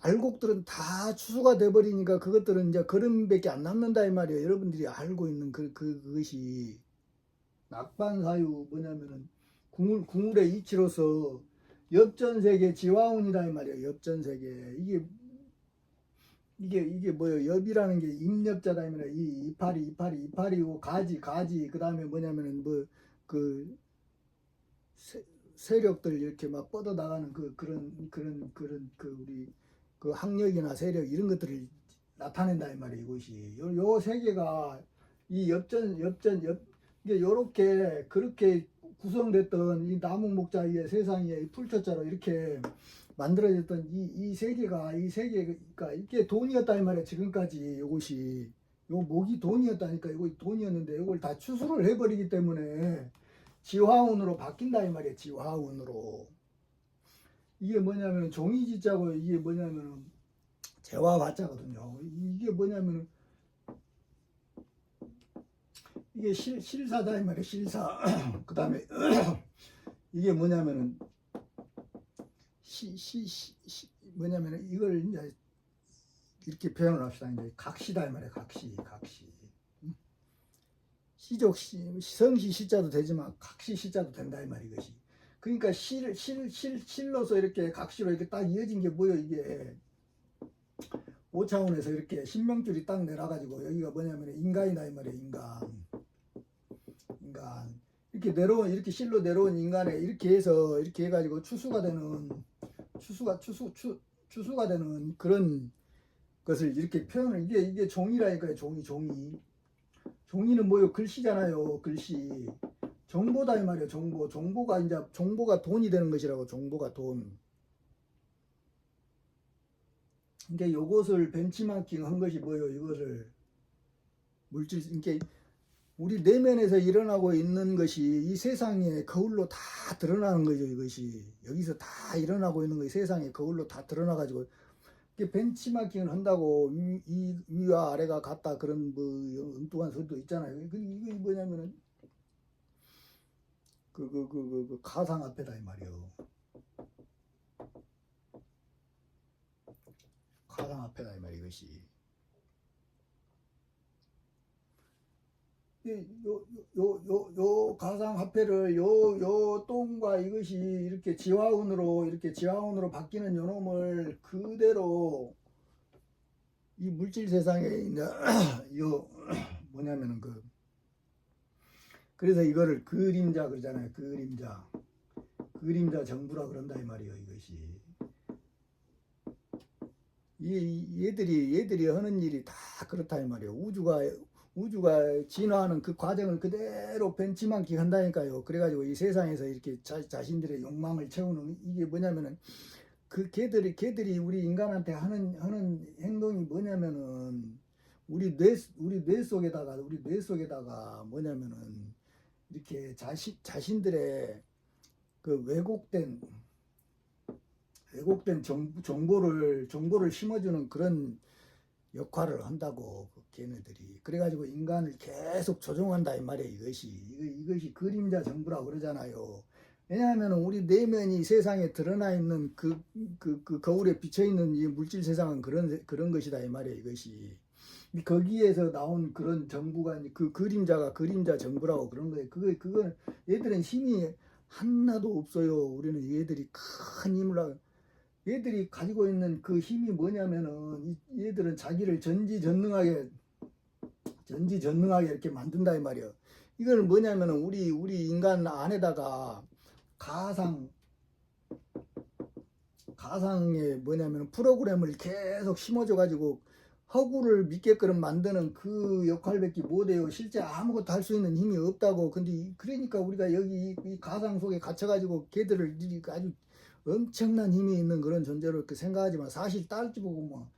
Speaker 1: 알곡들은 다 추수가 돼 버리니까 그것들은 이제 거름밖에 안 남는다 이 말이에요. 여러분들이 알고 있는 그것이 낙반사유 뭐냐면은 궁울의 이치로서 엽전세계 지화운이다 이 말이에요. 엽전세계 이게 뭐예요? 엽이라는 게 임엽자다 이 말이에요. 이 이파리고 가지 그 다음에 뭐냐면은 뭐 그 세력들 이렇게 막 뻗어 나가는 그런 우리 그 학력이나 세력 이런 것들을 나타낸다 이 말이에요. 이것이 요 세 개가 이 이게 요렇게 그렇게 구성됐던 이 나무 목자 위에 세상에 풀초자로 이렇게 만들어졌던 이 세계가 그러니까 이게 돈이었다 이 말이에요. 지금까지 요것이 요 목이 돈이었다니까. 이거 돈이었는데 이걸 다 추수를 해버리기 때문에 지화운으로 바뀐다 이 말이에요. 지화운으로. 이게 뭐냐면 종이지자고 이게 뭐냐면 재화화자거든요. 이게 뭐냐면 이게 실사다 이 말이에요. 실사. 그 다음에 이게 뭐냐면은 뭐냐면은 이걸 이제 이렇게 표현을 합시다. 이제 각시다 이 말이에요. 각시. 성시 시자도 되지만 각시 시자도 된다 이 말이에요. 이것이. 그러니까 실로서 이렇게 각시로 이렇게 딱 이어진 게 뭐예요? 이게 5차원에서 이렇게 신명줄이 딱 내려가지고 여기가 뭐냐면 인간이다 이 말이에요. 인간 이렇게 내려온 이렇게 실로 내려온 인간에 이렇게 해서 이렇게 해가지고 추수가 되는 그런 것을 이렇게 표현을 이게 종이라니까요. 종이는 뭐예요? 글씨잖아요. 글씨. 정보다 이 말이에요. 정보가 돈이 되는 것이라고. 정보가 돈. 그러니까 요것을 벤치마킹 한 것이 뭐예요? 이것을 물질 이게 우리 내면에서 일어나고 있는 것이 이 세상에 거울로 다 드러나는 거죠. 이것이 여기서 다 일어나고 있는 것이 세상에 거울로 다 드러나 가지고 이게 벤치마킹을 한다고 위와 아래가 같다 그런 뭐 엉뚱한 소리도 있잖아요. 이게 뭐냐면은 그 가상화폐다 이 말이에요. 가상화폐다 이 말이에요. 이것이. 요 가상화폐를 요 똥과 이것이 이렇게 지화운으로 바뀌는 요 놈을 그대로 이 물질 세상에 있는 요 뭐냐면은 그래서 이거를 그림자 그러잖아요. 그림자 정부라 그런다 이 말이에요. 이것이 얘들이 하는 일이 다 그렇다 이 말이에요. 우주가 진화하는 그 과정을 그대로 벤치마킹 한다니까요. 그래가지고 이 세상에서 이렇게 자신들의 욕망을 채우는 이게 뭐냐면은 그 걔들이 우리 인간한테 하는 행동이 뭐냐면은 우리 뇌 속에다가 뭐냐면은 이렇게 자신들의 그 왜곡된 정보를 심어주는 그런 역할을 한다고 그 걔네들이. 그래가지고 인간을 계속 조종한다 이 말이에요. 이것이 그림자 정부라고 그러잖아요. 왜냐하면 우리 내면이 세상에 드러나 있는 그 거울에 비쳐 있는 이 물질 세상은 그런 것이다 이 말이에요. 이것이 거기에서 나온 그런 정부가 그 그림자가 그림자 정부라고 그런 거예요. 그건 얘들은 힘이 하나도 없어요. 우리는 얘들이 큰 힘을 얘들이 가지고 있는 그 힘이 뭐냐면은 얘들은 자기를 전지전능하게 이렇게 만든다 이 말이에요. 이걸 뭐냐면은 우리 인간 안에다가 가상의 뭐냐면 프로그램을 계속 심어줘 가지고 허구를 믿게끔 만드는 그 역할밖에 못해요. 실제 아무것도 할 수 있는 힘이 없다고. 근데 그러니까 우리가 여기 이 가상 속에 갇혀가지고 걔들을 아주 엄청난 힘이 있는 그런 존재로 이렇게 생각하지만 사실 따지보고 뭐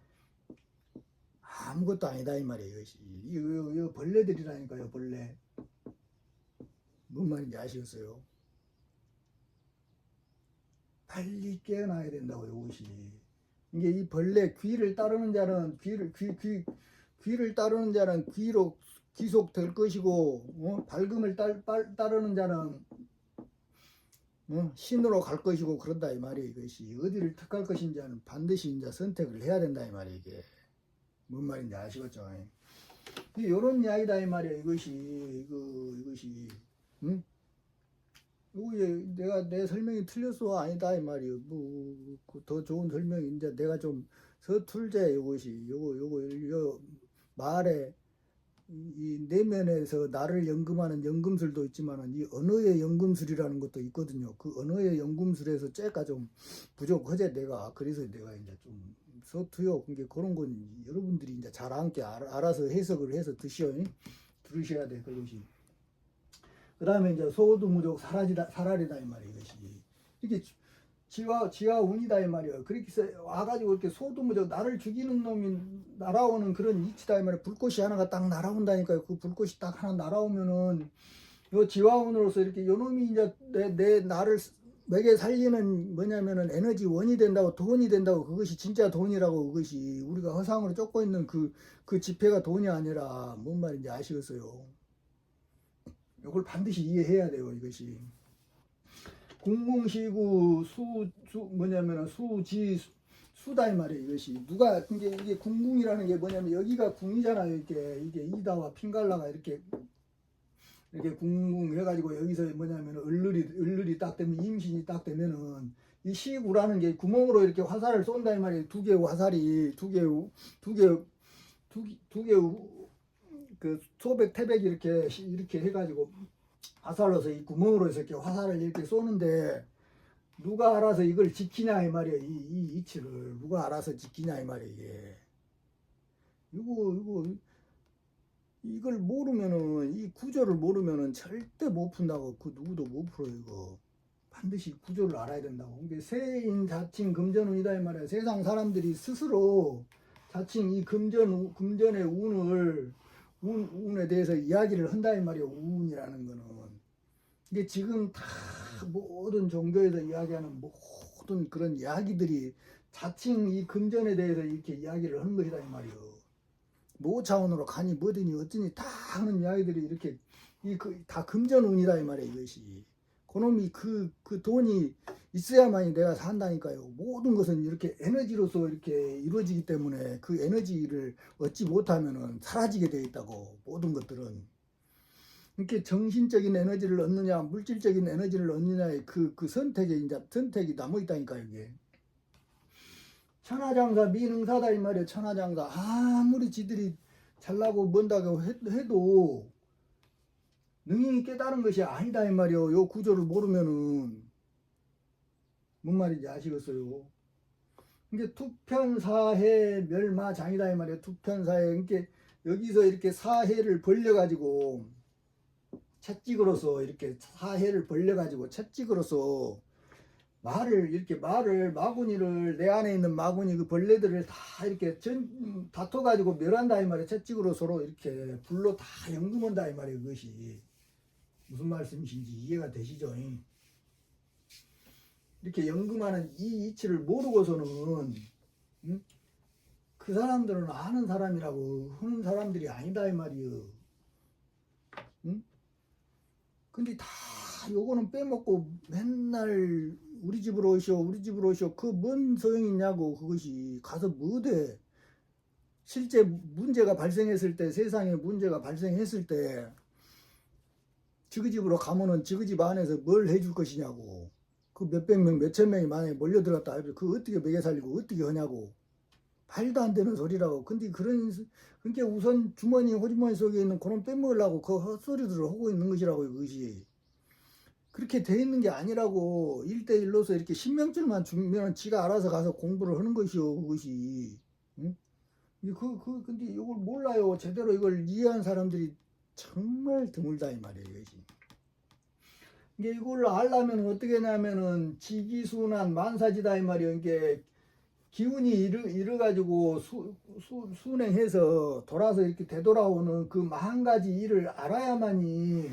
Speaker 1: 아무것도 아니다 이 말이에요. 이거 벌레들이라니까요. 벌레. 뭔 말인지 아시겠어요? 빨리 깨어나야 된다고 이것이. 이게 이 벌레 귀를 따르는 자는 귀를 따르는 자는 귀속될 것이고 밝음을 따르는 자는 신으로 갈 것이고 그런다 이 말이에요. 이것이 어디를 택할 것인지는 반드시 이제 선택을 해야 된다 이 말이에요. 이게 뭔 말인지 아시겠죠? 이런 이야기다 이 말이에요. 이것이 응? 내 설명이 틀렸어 아니다 이 말이에요. 더 좋은 설명이 이제 내가 좀 서툴제 요거 말에 이 내면에서 나를 연금하는 연금술도 있지만은 이 언어의 연금술이라는 것도 있거든요. 그 언어의 연금술에서 째가 좀 부족하제 내가. 그래서 내가 이제 좀 서투요. 그러니까 그런 건 여러분들이 이제 잘 함께 알아서 해석을 해서 들으셔야 돼 그것이. 그 다음에 이제 소두무족 사라리다 이 말이에요. 이것이 이렇게 지와 운이다 이 말이에요. 그렇게 해서 와가지고 이렇게 소두무족 나를 죽이는 놈이 날아오는 그런 이치다 이 말이에요. 불꽃이 하나가 딱 날아온다니까요. 그 불꽃이 딱 하나 날아오면은 요 지와 운으로서 이렇게 요 놈이 이제 내 나를 매개 살리는 뭐냐면은 에너지 원이 된다고 돈이 된다고. 그것이 진짜 돈이라고. 그것이 우리가 허상으로 쫓고 있는 그 지폐가 돈이 아니라 뭔 말인지 아시겠어요? 이걸 반드시 이해해야 돼요. 이것이 궁궁시구 뭐냐면 수다 이 말이에요. 이것이 누가 이게 궁궁이라는 게 뭐냐면 여기가 궁이잖아요. 이게 이다와 핑갈라가 이렇게 궁궁 해가지고 여기서 뭐냐면 을들이 딱 되면 임신이 딱 되면은 이 시구라는 게 구멍으로 이렇게 화살을 쏜다 이 말이에요. 두 개의 화살이 두 개 그 소백 태백이 이렇게 해가지고 화살로서 이 구멍으로 해서 이렇게 화살을 이렇게 쏘는데 누가 알아서 이걸 지키냐 이 말이에요. 이 이치를 누가 알아서 지키냐 이 말이에요. 이걸 모르면은 이 구조를 모르면은 절대 못 푼다고. 그 누구도 못 풀어 이거. 반드시 구조를 알아야 된다고. 이게 세인 자칭 금전운이다 이 말이에요. 세상 사람들이 스스로 자칭 이 금전의 운에 대해서 이야기를 한다 이 말이에요. 운이라는 거는 이게 지금 다 모든 종교에서 이야기하는 모든 그런 이야기들이 자칭 이 금전에 대해서 이렇게 이야기를 하는 것이다 이 말이에요. 모 차원으로 가니 뭐더니 어쩌니 다 하는 이야기들이 이렇게 다 금전운이다 이 말이에요. 이것이 그놈이 그 돈이 있어야만이 내가 산다니까요. 모든 것은 이렇게 에너지로서 이렇게 이루어지기 때문에 그 에너지를 얻지 못하면은 사라지게 되어 있다고. 모든 것들은 이렇게 정신적인 에너지를 얻느냐 물질적인 에너지를 얻느냐의 그 선택이 남아 있다니까요. 이게 천하장사 미능사다 이 말이에요. 천하장사 아무리 지들이 잘나고 뭔다고 해도 능히 깨달은 것이 아니다 이 말이에요. 요 구조를 모르면은 뭔 말인지 아시겠어요? 이게 투편사해 멸마장이다 이 말이에요. 투편사해. 그러니까 여기서 이렇게 사해를 벌려가지고 채찍으로서 이렇게 사해를 벌려가지고 채찍으로서 마구니를, 내 안에 있는 마구니 그 벌레들을 다 이렇게 다퉈가지고 멸한다 이 말이야. 채찍으로 서로 이렇게 불로 다 연금한다 이 말이야. 그것이 무슨 말씀이신지 이해가 되시죠? 이렇게 연금하는 이 이치를 모르고서는 그 사람들은 아는 사람이라고 하는 사람들이 아니다 이 말이요. 근데 다 요거는 빼먹고 맨날 우리 집으로 오시오 그 뭔 소용이 있냐고. 그것이 가서 뭐돼. 실제 문제가 발생했을 때, 세상에 문제가 발생했을 때 지그 집으로 가면은 지그 집 안에서 뭘 해줄 것이냐고. 그 몇백 명 몇천 명이 만약에 몰려들었다 하면 그 어떻게 먹여 살리고 어떻게 하냐고. 말도 안 되는 소리라고. 근데 그러니까 우선 호주머니 속에 있는 그런 빼먹으려고 그 헛소리들을 하고 있는 것이라고. 그것이 그렇게 돼 있는 게 아니라고. 1대1로서 이렇게 신명줄만 주면 지가 알아서 가서 공부를 하는 것이요. 그것이. 응? 근데 이걸 몰라요. 제대로 이걸 이해한 사람들이 정말 드물다 이 말이에요. 이것이. 이게 이걸 알려면 어떻게 하냐면은 지기순한 만사지다 이 말이에요. 이게 기운이 이르가지고 순행해서 돌아서 이렇게 되돌아오는 그 10,000가지 일을 알아야만이,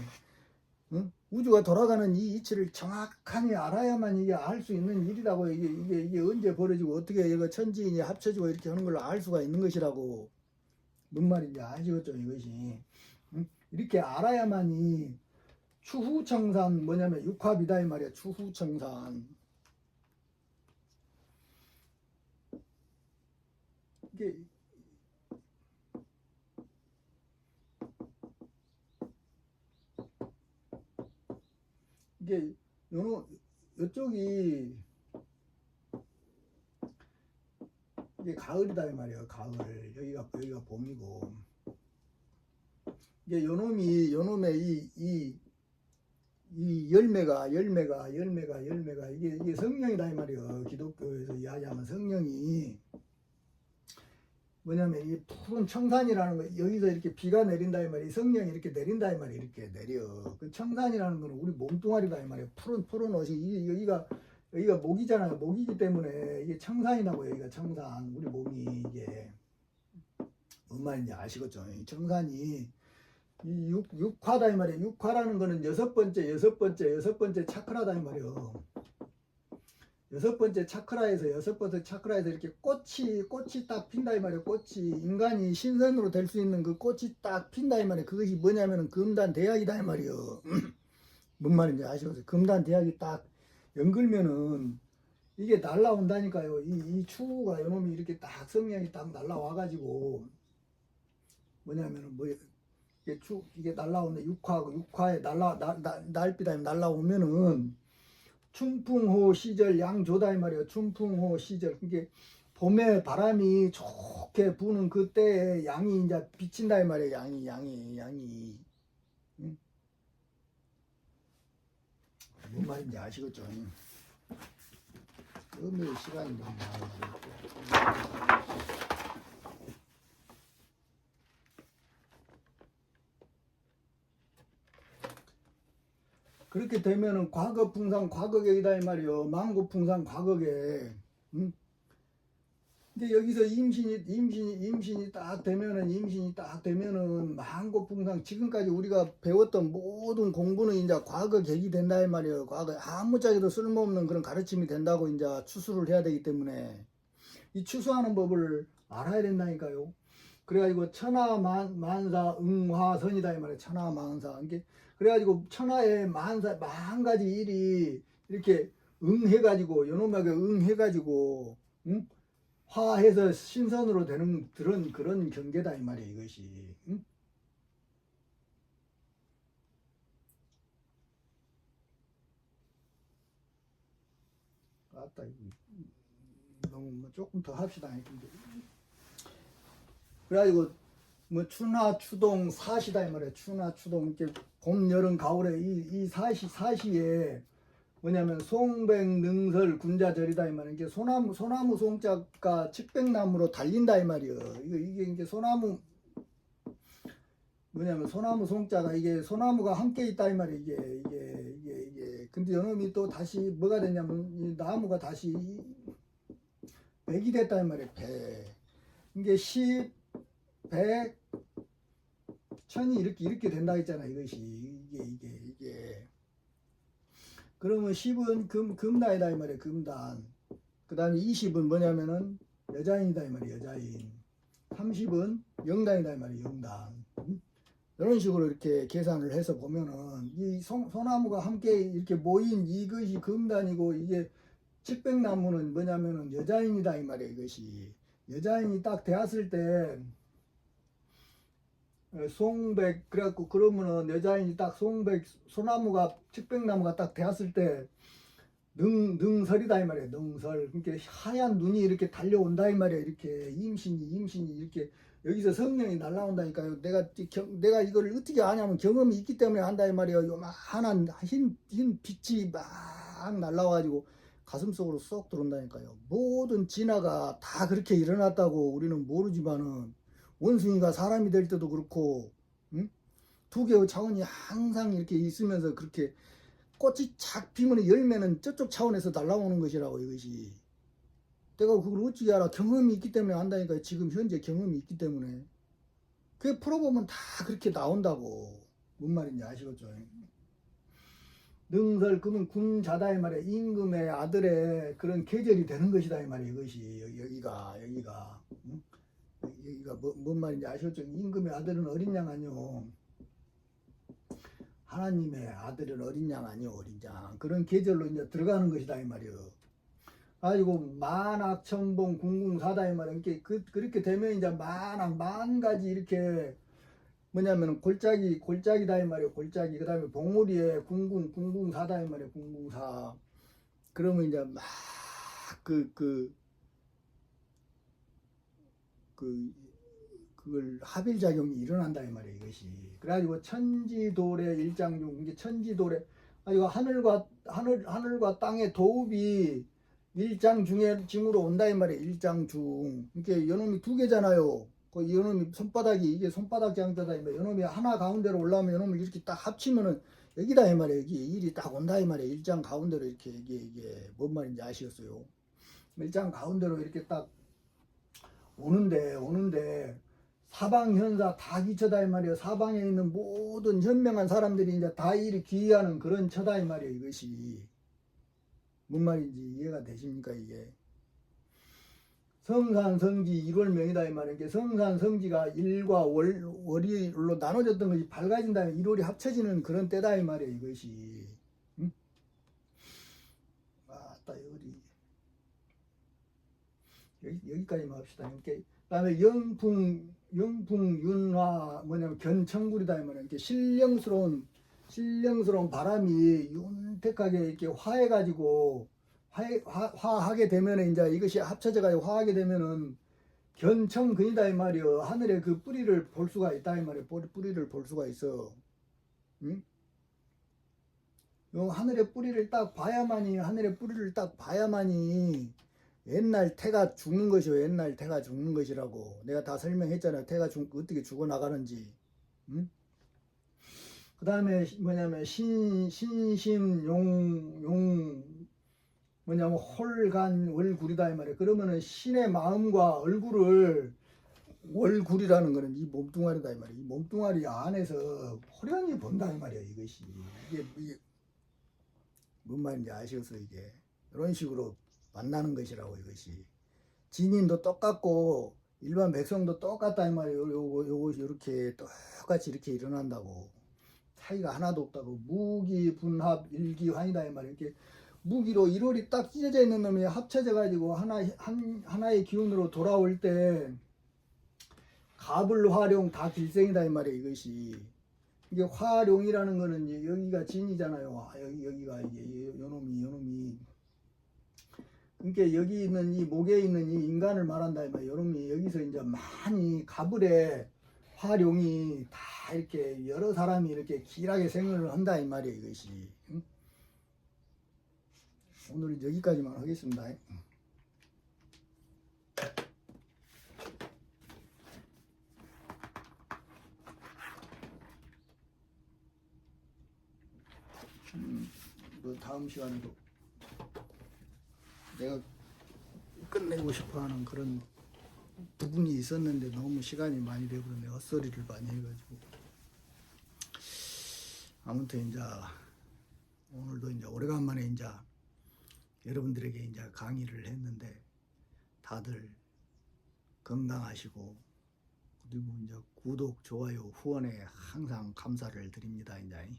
Speaker 1: 응? 우주가 돌아가는 이 이치를 정확하게 알아야만 이게 알 수 있는 일이라고. 이게 언제 벌어지고 어떻게 이거 천지인이 합쳐지고 이렇게 하는 걸 알 수가 있는 것이라고. 뭔 말인지 아시겠죠 이것이. 응? 이렇게 알아야만이 추후청산 뭐냐면 육합이다 이 말이야. 추후청산. 이게 이쪽이 이게 가을이다 이 말이에요. 가을. 여기가 봄이고. 이게 요놈의 이 열매가 이게 성령이다 이 말이에요. 기독교에서 이야기하면 성령이 뭐냐면 이 푸른 청산이라는 거, 여기서 이렇게 비가 내린다 이 말이에요. 성령이 이렇게 내린다 이 말이에요. 이렇게 내려. 그 청산이라는 거는 우리 몸뚱아리다 이 말이에요. 푸른 옷이 여기가 목이잖아요. 목이기 때문에 이게 청산이라고. 여기가 청산. 우리 몸이 이게 뭔 말인지 아시겠죠? 이 청산이 이 육화다 이 말이에요. 육화라는 거는 여섯 번째 차크라다 이 말이에요. 여섯 번째 차크라에서 이렇게 꽃이 딱 핀다 이 말이에요. 꽃이 인간이 신선으로 될 수 있는 그 꽃이 딱 핀다 이 말이에요. 그것이 뭐냐면은 금단 대약이다 이 말이에요. 뭔 말인지 아시겠어요? 금단 대약이 딱 연글면은 이게 날라온다니까요. 이 추구가 요놈이 이렇게 딱 성령이 딱 날라와가지고 뭐냐면은 이게 날라오는 육화에 날비다 날라오면은 춘풍호 시절 양조다 이 말이에요. 춘풍호 시절. 이게 봄에 바람이 좋게 부는 그때에 양이 이제 비친다 이 말이에요. 양이. 응? 뭔 말인지 아시겠죠? 음의 시간이 너무 많아요. 그렇게 되면은 과거풍상 과거객이다 이 말이요. 만고풍상 과거객. 응? 근데 여기서 임신이 딱 되면은 만고풍상 지금까지 우리가 배웠던 모든 공부는 이제 과거객이 된다 이 말이에요. 과거 아무짝에도 쓸모없는 그런 가르침이 된다고 이제 추수를 해야 되기 때문에 이 추수하는 법을 알아야 된다니까요. 그래가지고 천하만사 응화선이다 이 말이에요. 천하만사. 이게 그래가지고 천하의 만 가지 일이 이렇게 응해가지고 요놈하게 응해가지고 응? 화해서 신선으로 되는 그런 경계다 이 말이에요. 이것이. 응? 아따 너무 뭐 조금 더 합시다. 그래가지고 뭐 추나 추동 사시다 이 말이에요. 추나 추동 이렇게 봄 여름 가을에 이 사시에 뭐냐면 송백능설 군자절이다 이 말이에요. 이게 소나무 송자가 측백나무로 달린다 이 말이에요. 이게 이제 소나무 뭐냐면 소나무 송자가 이게 소나무가 함께 있다 이 말이에요. 이게 근데 요놈이 또 다시 뭐가 됐냐면 이 나무가 다시 백이 됐단 말이에요. 백. 이게 10, 100, 1000이 이렇게 된다 했잖아. 이것이 이게 그러면 10은 금단이다 이 말이에요. 금단. 그 다음에 20은 뭐냐면은 여자인이다 이 말이에요. 여자인. 30은 영단이다 이 말이에요. 영단. 이런 식으로 이렇게 계산을 해서 보면은 이 소나무가 함께 이렇게 모인 이것이 금단이고, 이게 칡백나무는 뭐냐면은 여자인이다 이 말이에요. 이것이 여자인이 딱 되었을 때 송백, 그래갖고 그러면은 여자인이 딱 송백, 소나무가 칡백나무가 딱 되었을 때 능설이다 이 말이에요. 능설. 그러니까 하얀 눈이 이렇게 달려온다 이 말이에요. 이렇게 임신이 이렇게 여기서 성령이 날라온다니까요. 내가 이걸 어떻게 아냐면 경험이 있기 때문에 한다 이 말이에요. 요만한 흰 빛이 막 날라와가지고 가슴 속으로 쏙 들어온다니까요. 모든 진화가 다 그렇게 일어났다고 우리는 모르지만은, 원숭이가 사람이 될 때도 그렇고, 응? 두 개의 차원이 항상 이렇게 있으면서 그렇게 꽃이 착 피면 열매는 저쪽 차원에서 날라오는 것이라고. 이것이 내가 그걸 어찌 알아? 경험이 있기 때문에 안다니까요. 지금 현재 경험이 있기 때문에. 그게 풀어보면 다 그렇게 나온다고. 뭔 말인지 아시겠죠? 능설, 그러면 군자다 이 말이야. 임금의 아들의 그런 계절이 되는 것이다 이 말이야. 이것이 여기가 응? 여기가 뭔 말인지 아시겠죠? 임금의 아들은 어린 양 아니요. 하나님의 아들은 어린 양 아니요. 어린 양. 그런 계절로 이제 들어가는 것이다 이 말이요. 아이고 만악천봉 궁궁사다 이 말이야. 그렇게 되면 이제 만 가지 이렇게 뭐냐면 골짜기다 이 말이에요. 골짜기. 그 다음에 봉우리에 궁궁사다 이 말이에요. 궁궁사. 그러면 이제 막 그걸 합일작용이 일어난다 이 말이에요. 이것이. 그래가지고 천지도래 일장중. 이게 천지도래. 아이고 하늘과 땅의 도읍이 일장중으로 온다 이 말이에요. 일장중. 이렇게 요놈이 두 개잖아요. 그 요놈이 손바닥이 이게 손바닥 장자다 이 말이에요. 요놈이 하나 가운데로 올라오면 요놈을 이렇게 딱 합치면은 여기다 이 말이에요. 여기 일이 딱 온다 이 말이에요. 일장 가운데로 이렇게 이게 뭔 말인지 아시겠어요? 일장 가운데로 이렇게 딱 오는데 사방현사 다 기쳐다 이 말이에요. 사방에 있는 모든 현명한 사람들이 이제 다 이리 기이하는 그런 처다 이 말이에요. 이것이 뭔 말인지 이해가 되십니까? 이게 성산성지 일월명이다 이 말이에요. 성산성지가 일과 월일로 나눠졌던 것이 밝아진 다음에 일월이 합쳐지는 그런 때다 이 말이에요. 이것이. 응? 아따 여기까지만 합시다. 그 다음에 영풍윤화 뭐냐면 견청굴이다 이 말이에요. 이렇게 신령스러운 바람이 윤택하게 이렇게 화해가지고 화하게 되면은 이제 이것이 합쳐져가지고 화하게 되면은 견청근이다 이 말이요. 하늘의 그 뿌리를 볼 수가 있다 이 말이에요. 뿌리를 볼 수가 있어. 응? 요 하늘의 뿌리를 딱 봐야만이 옛날 태가 죽는 것이요. 옛날 태가 죽는 것이라고 내가 다 설명했잖아요. 태가 어떻게 죽어나가는지. 응? 그 다음에 뭐냐면 뭐냐면 홀간 월굴이다 이 말이에요. 그러면은 신의 마음과 월굴이라는 거는 이 몸뚱아리다 이 말이에요. 이 몸뚱아리 안에서 호련히 본다 이 말이에요. 이것이 이게 뭔 말인지 아시겠어요? 이게 이런 식으로 만나는 것이라고. 이것이 진인도 똑같고 일반 백성도 똑같다 이 말이에요. 요것이 이렇게 똑같이 이렇게 일어난다고. 차이가 하나도 없다고. 무기 분합 일기환이다 이 말이에요. 이렇게 무기로 일월이 딱 찢어져 있는 놈이 합쳐져 가지고 하나의 기운으로 돌아올 때 갑을화룡 다 길생이다 이 말이에요. 이것이 이게 화룡이라는 거는 여기가 진이잖아요. 여기가 이게 요놈이 그러니까 여기 있는 이 목에 있는 이 인간을 말한다 이 말이에요. 요놈이 여기서 이제 많이 갑을에 화룡이 다 이렇게 여러 사람이 이렇게 길하게 생활을 한다 이 말이에요. 이것이. 응? 오늘은 여기까지만 하겠습니다. 그 다음 시간에도 내가 끝내고 싶어하는 그런 부분이 있었는데 너무 시간이 많이 되버렸네. 헛소리를 많이 해가지고. 아무튼 이제 오늘도 이제 오래간만에 이제 여러분들에게 이제 강의를 했는데 다들 건강하시고, 그리고 이제 구독, 좋아요, 후원에 항상 감사를 드립니다. 이제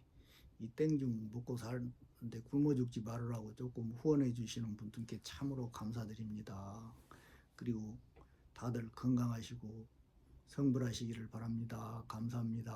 Speaker 1: 이 땡중 먹고 사는데 굶어 죽지 말으라고 조금 후원해 주시는 분들께 참으로 감사드립니다. 그리고 다들 건강하시고 성불하시기를 바랍니다. 감사합니다.